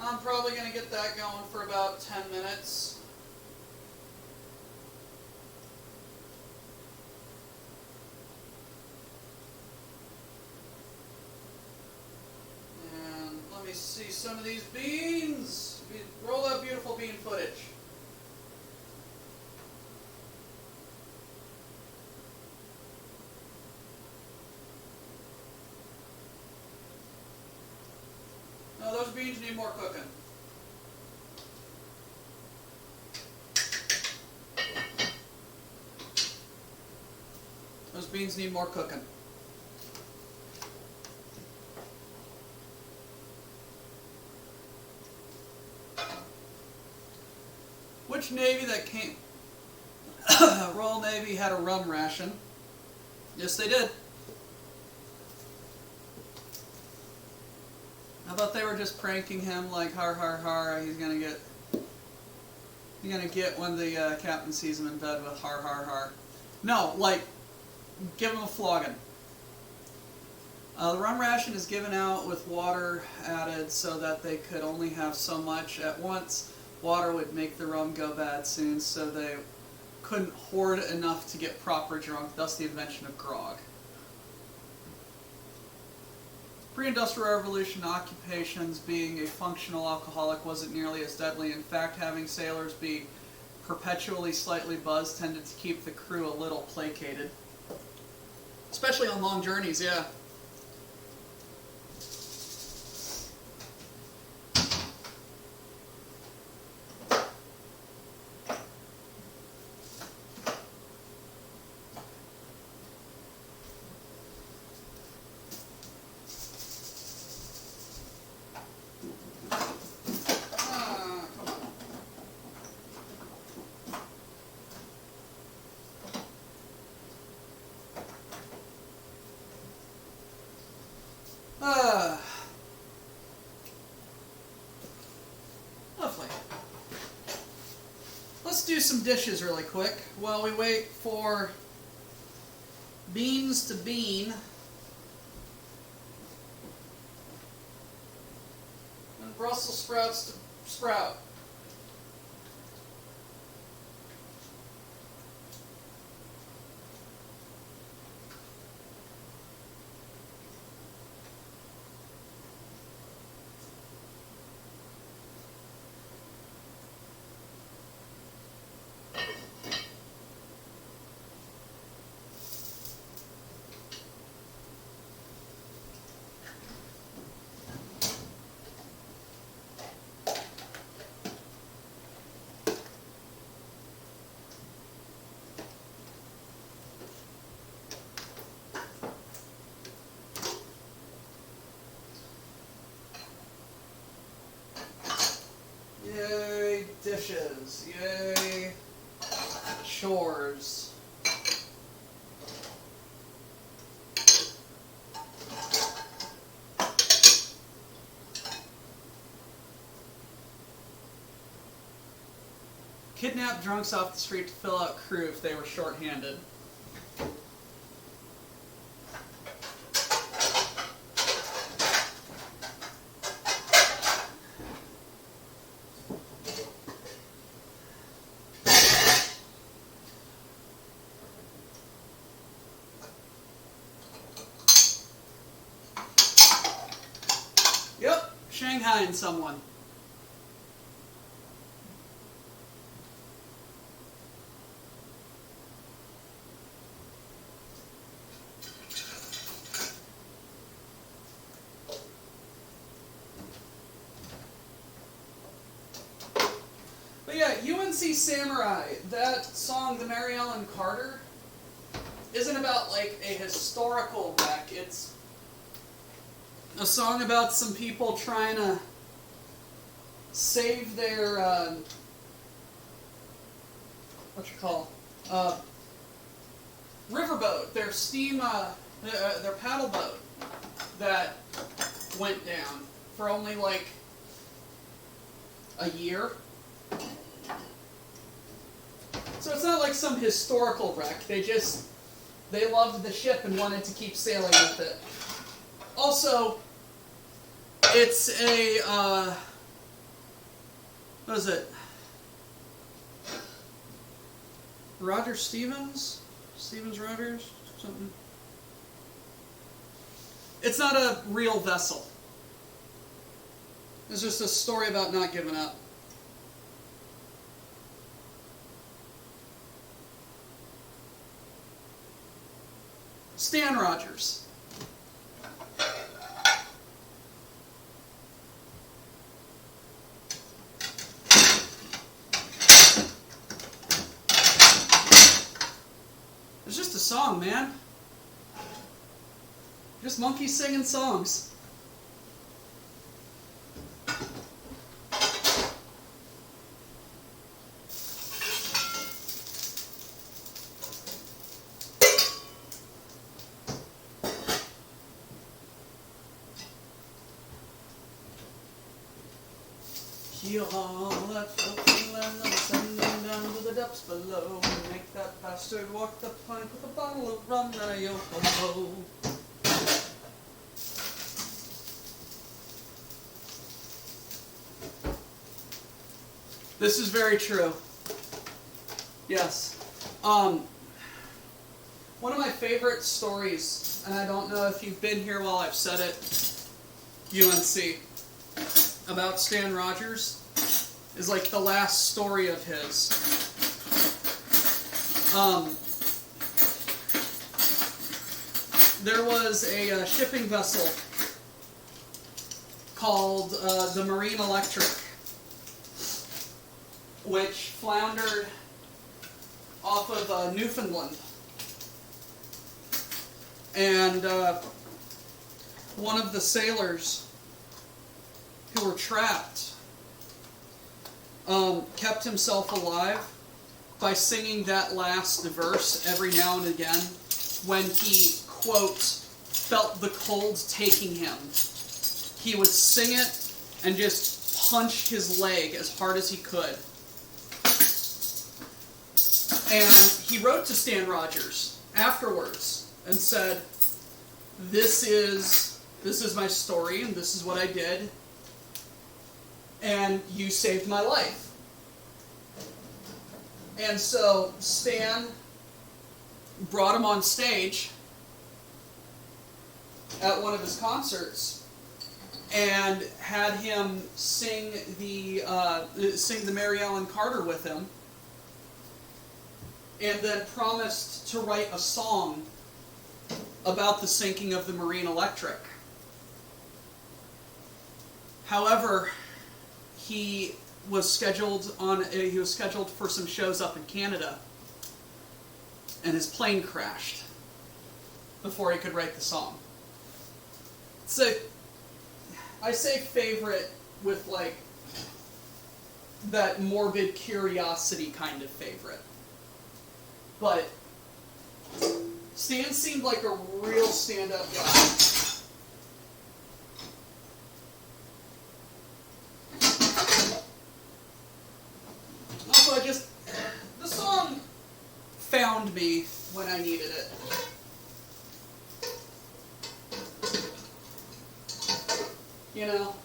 D: I'm probably going to get that going for about 10 minutes. And let me see some of these beans. Roll that beautiful bean footage. No, those beans need more cooking. Those beans need more cooking. Which Navy that came? Royal Navy had a rum ration. Yes, they did. I thought they were just pranking him, like har har har. He's gonna get when the captain sees him in bed with har har har. No, like give him a flogging. The rum ration is given out with water added so that they could only have so much at once. Water would make the rum go bad soon, so they couldn't hoard enough to get proper drunk. Thus, the invention of grog. Pre-industrial revolution occupations, being a functional alcoholic wasn't nearly as deadly. In fact, having sailors be perpetually slightly buzzed tended to keep the crew a little placated. Especially on long journeys, yeah. Lovely. Let's do some dishes really quick while we wait for beans to bean and Brussels sprouts to sprout. kidnap drunks off the street to fill out crew if they were short-handed. Yep, Shanghaiing someone. But yeah, UNC Samurai, that song, the Mary Ellen Carter, isn't about like a historical wreck. It's a song about some people trying to save their, riverboat, their steam, their paddle boat that went down for only like a year. So it's not like some historical wreck. They loved the ship and wanted to keep sailing with it. Also, it's a, what is it? Roger Stevens? Stevens Rogers? Something. It's not a real vessel. It's just a story about not giving up. Stan Rogers. It's just a song, man. Just monkeys singing songs. Heal all that filthy land and send them down to the depths below. Make that bastard walk the plank with a bottle of rum and a yo-ho-ho. This is very true. Yes. One of my favorite stories, and I don't know if you've been here while I've said it, UNC, about Stan Rogers, is like the last story of his. There was a shipping vessel called the Marine Electric, which floundered off of Newfoundland. And one of the sailors who were trapped kept himself alive by singing that last verse every now and again when he, quote, felt the cold taking him. He would sing it and just punch his leg as hard as he could. And he wrote to Stan Rogers afterwards and said, this is my story and this is what I did, and you saved my life. And so Stan brought him on stage at one of his concerts and had him sing the Mary Ellen Carter with him, and then promised to write a song about the sinking of the Marine Electric. However, he was scheduled for some shows up in Canada, and his plane crashed before he could write the song. So I say favorite with like that morbid curiosity kind of favorite. But Stan seemed like a real stand-up guy. Also, I needed it. You know?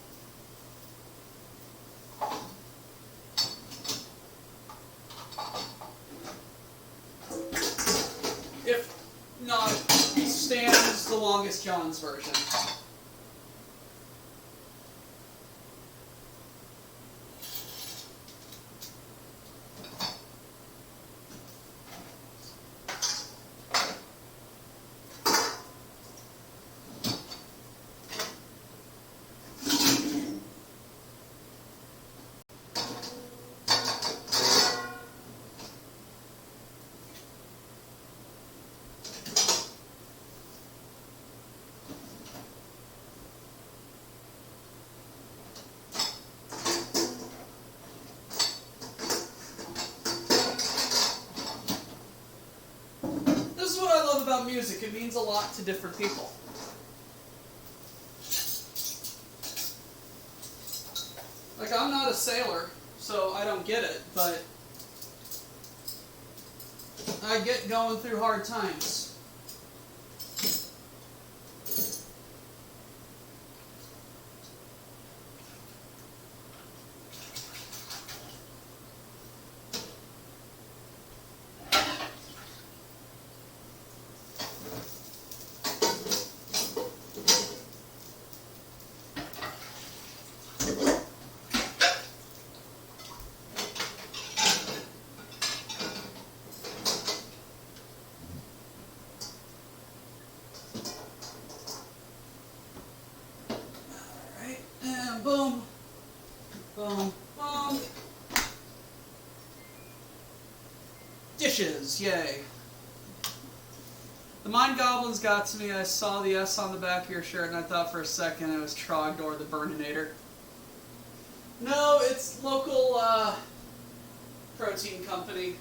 D: If not, stands the longest John's version. This is what I love about music. It means a lot to different people. Like, I'm not a sailor, so I don't get it, but I get going through hard times. Boom, boom, boom. Dishes, yay. The Mind Goblins got to me. I saw the S on the back of your shirt and I thought for a second it was Trogdor the Burninator. No, it's local protein company.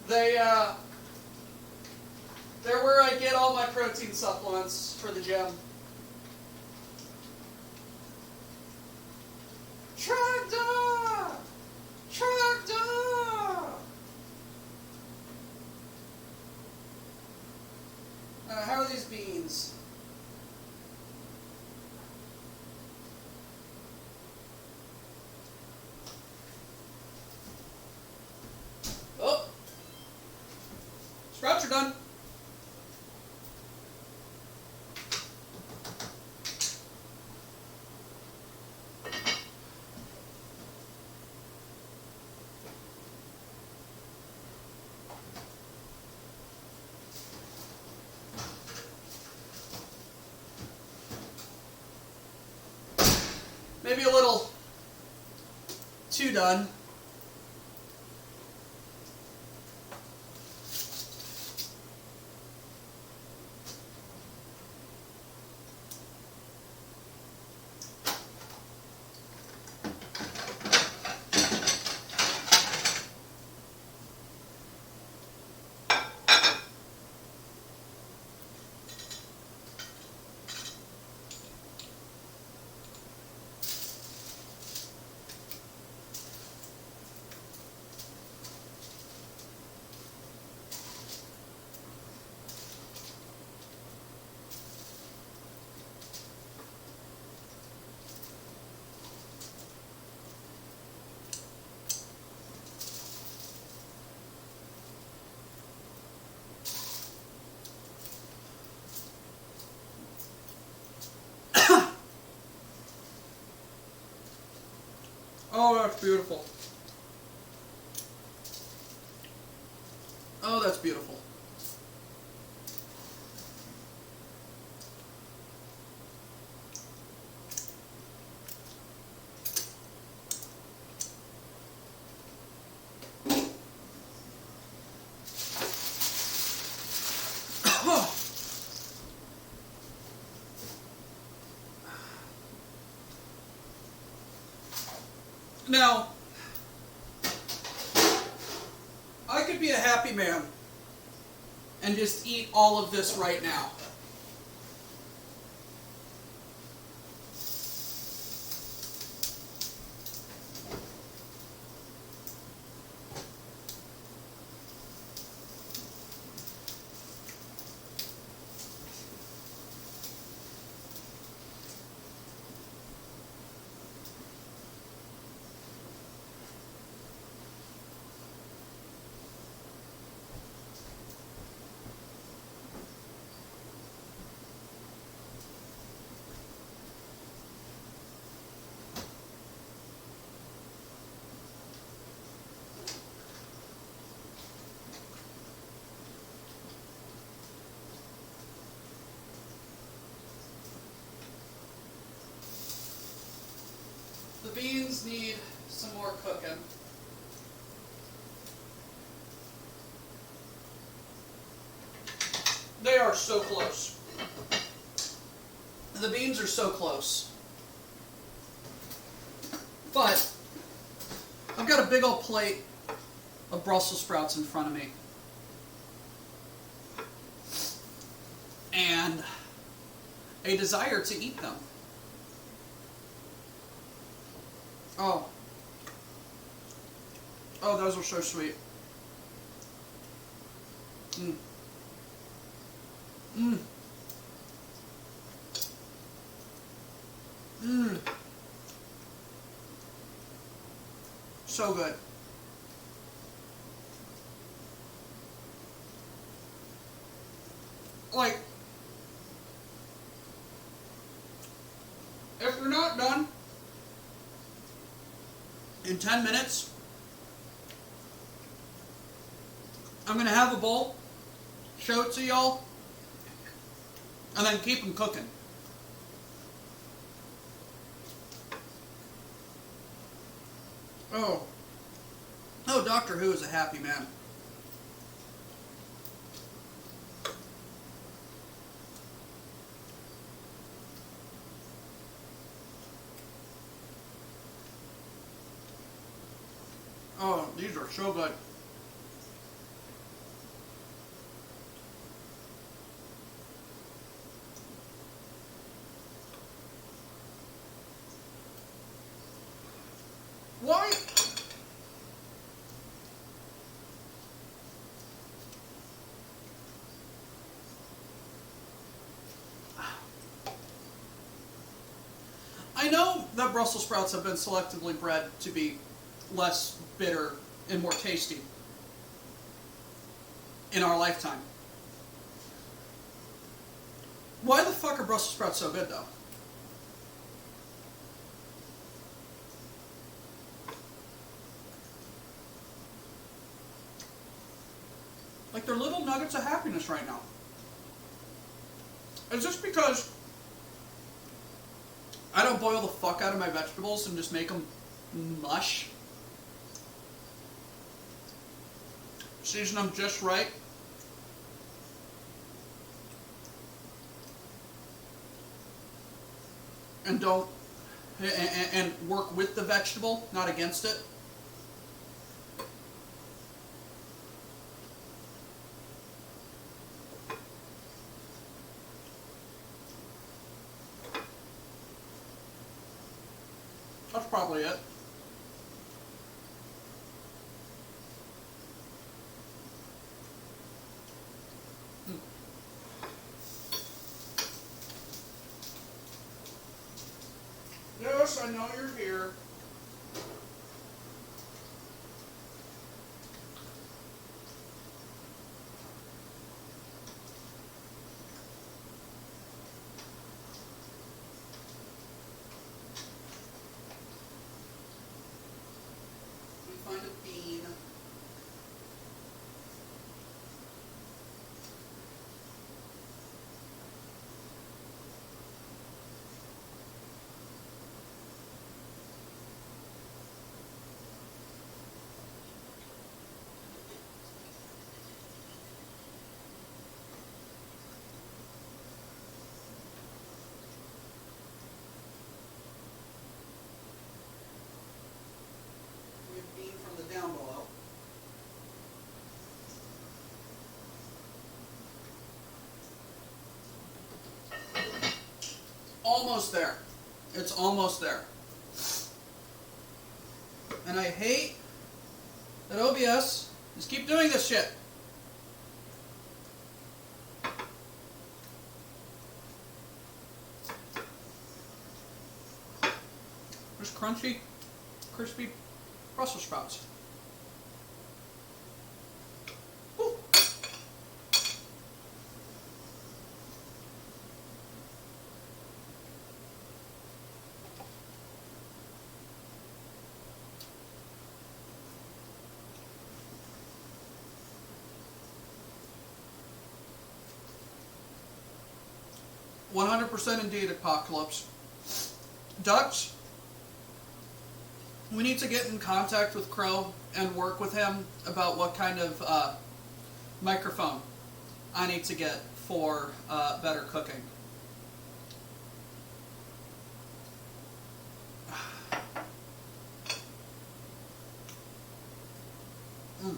D: They're where I get all my protein supplements for the gym. Tractor! Tractor! How are these beans? Oh! Sprouts are done. Maybe a little too done. Oh, that's beautiful. Oh, that's beautiful. Now, I could be a happy man and just eat all of this right now. just need some more cooking. They are so close. The beans are so close. But I've got a big old plate of Brussels sprouts in front of me. And a desire to eat them. Oh. Oh, those are so sweet. Mmm. Mmm. Mmm. So good. Like, if you're not done in 10 minutes, I'm going to have a bowl, show it to y'all, and then keep them cooking. Oh. Oh, Doctor Who is a happy man. Oh, these are so good. Why? I know that Brussels sprouts have been selectively bred to be less bitter and more tasty in our lifetime. Why the fuck are Brussels sprouts so good, though? Like, they're little nuggets of happiness right now. Is this because I don't boil the fuck out of my vegetables and just make them mush? Season them just right. And don't, and work with the vegetable, not against it. That's probably it. Yes, I know you're here. Let me find a bean. Bean from the down below. Almost there. It's almost there. And I hate that OBS just keep doing this shit. There's crunchy, crispy Brussels sprouts. Ooh. "100% indeed, Apocalypse. Ducks We need to get in contact with Crow and work with him about what kind of microphone I need to get for better cooking. Mm.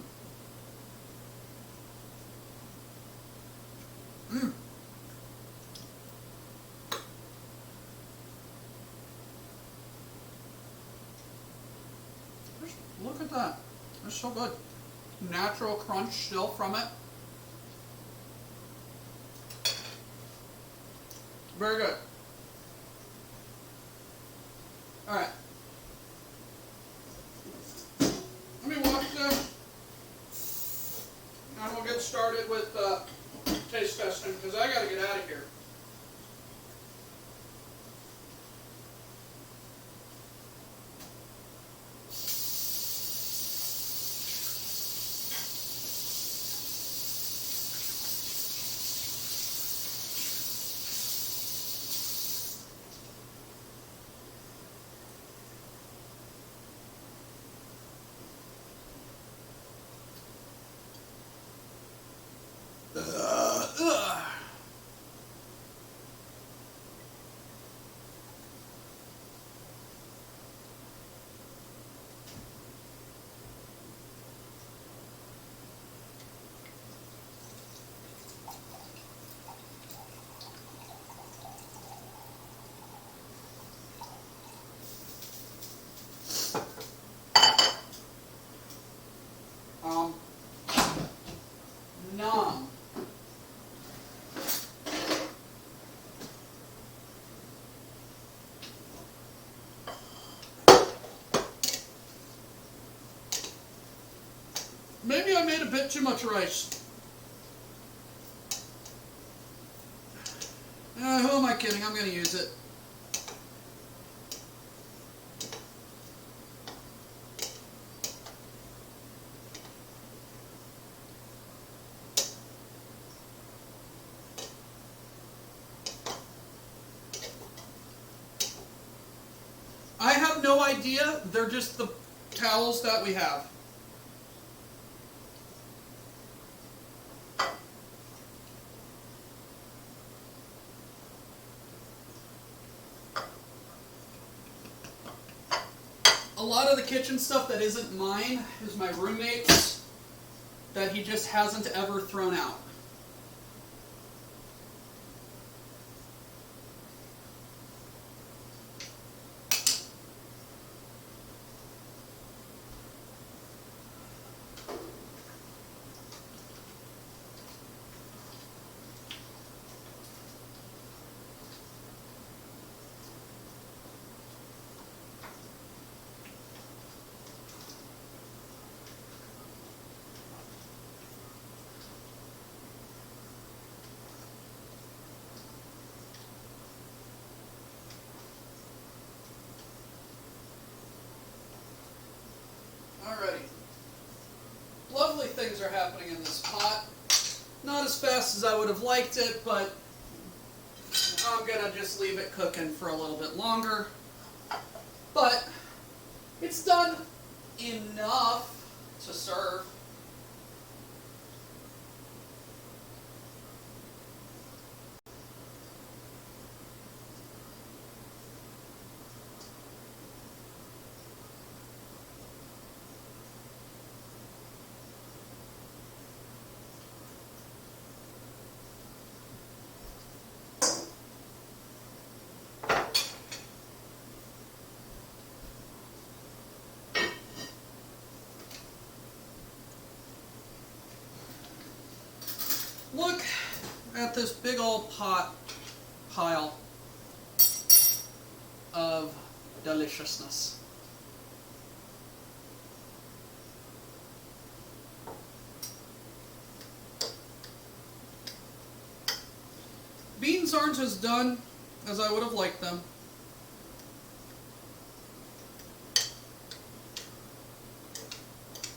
D: Mm. Just look at that. It's so good. Natural crunch still from it. Very good. Alright. Let me wash this. And we'll get started with taste testing because I gotta get out of here. Nom. Maybe I made a bit too much rice. Who am I kidding? I'm going to use it. I have no idea. They're just the towels that we have. A lot of the kitchen stuff that isn't mine is my roommate's that he just hasn't ever thrown out. Alrighty. Lovely things are happening in this pot. Not as fast as I would have liked it, but I'm gonna just leave it cooking for a little bit longer. But it's done enough to serve. Look at this big old pile of deliciousness. Beans aren't as done as I would have liked them.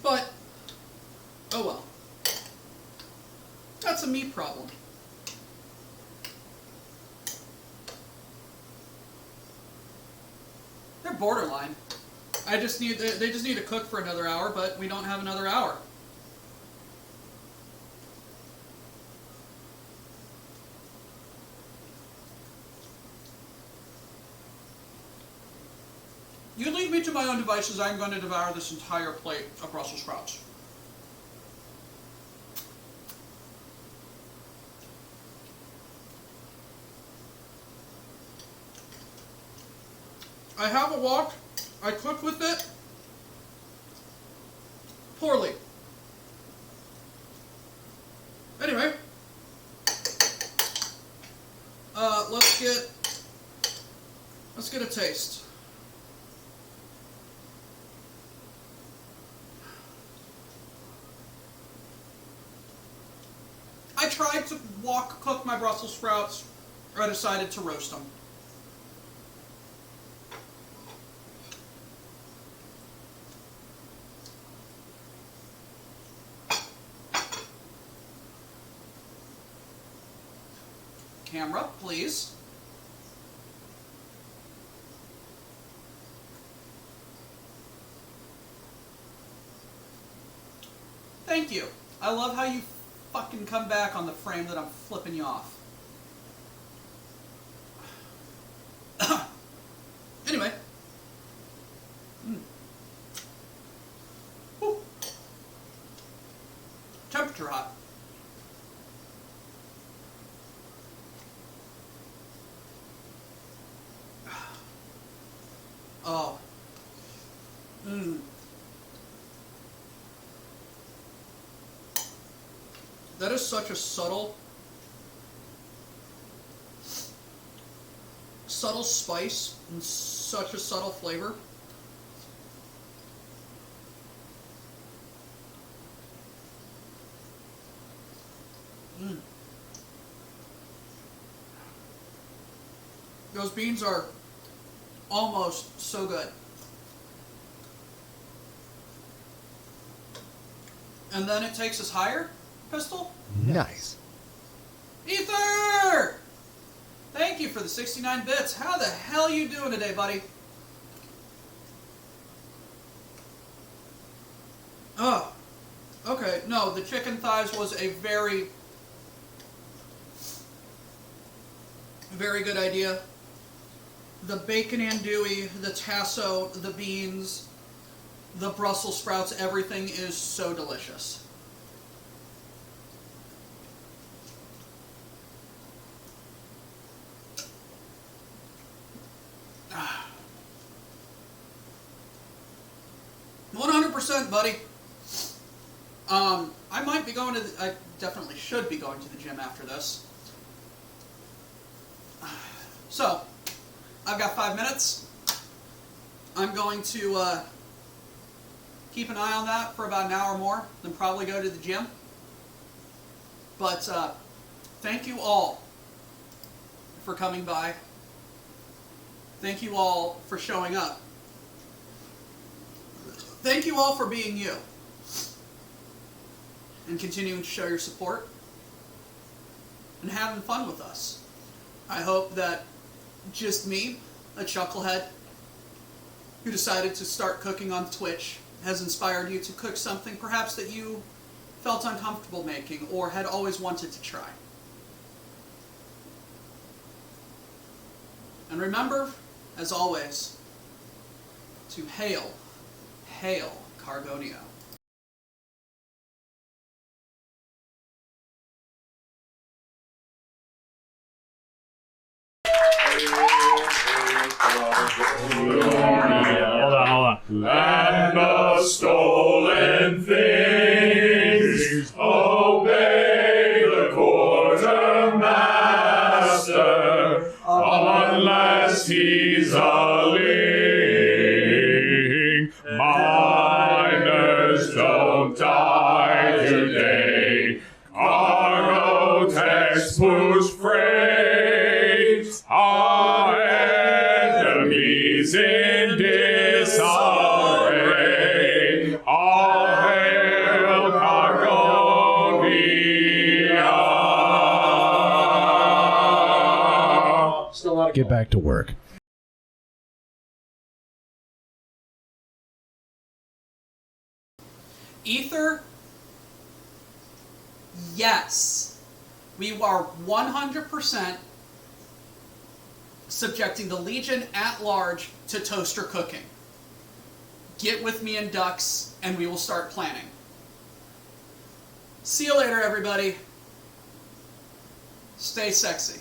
D: But, oh well. That's a me problem. They're borderline. They just need to cook for another hour, but we don't have another hour. You leave me to my own devices, I'm going to devour this entire plate of Brussels sprouts. I have a wok. I cooked with it poorly. Anyway, let's get a taste. I tried to cook my Brussels sprouts, or I decided to roast them. Camera, please. Thank you. I love how you fucking come back on the frame that I'm flipping you off. Anyway. Woo. Temperature hot. Oh. That is such a subtle spice and such a subtle flavor. Those beans are almost so good. And then it takes us higher, Pistol?
B: Nice.
D: Ether! Thank you for the 69 bits. How the hell you doing today, buddy? Oh. Okay, no, the chicken thighs was a very, very good idea. The bacon andouille, the tasso, the beans, the Brussels sprouts, everything is so delicious. Ah. 100%, buddy. I might be going to I definitely should be going to the gym after this. So, I've got 5 minutes. I'm going to keep an eye on that for about an hour more, then probably go to the gym. But thank you all for coming by. Thank you all for showing up. Thank you all for being you. And continuing to show your support. And having fun with us. I hope that just me, a chucklehead, who decided to start cooking on Twitch, has inspired you to cook something perhaps that you felt uncomfortable making or had always wanted to try. And remember, as always, to hail Cargonio.
A: Hold on. Land of stolen things, obey the quartermaster, unless he's a ling. Miners don't die today. Cargo techs push freight. Our enemies in disarray. All hail Cargonia.
B: Get back to work.
D: Ether, yes. We are 100% subjecting the Legion at large to toaster cooking. Get with me in ducks, and we will start planning. See you later, everybody. Stay sexy.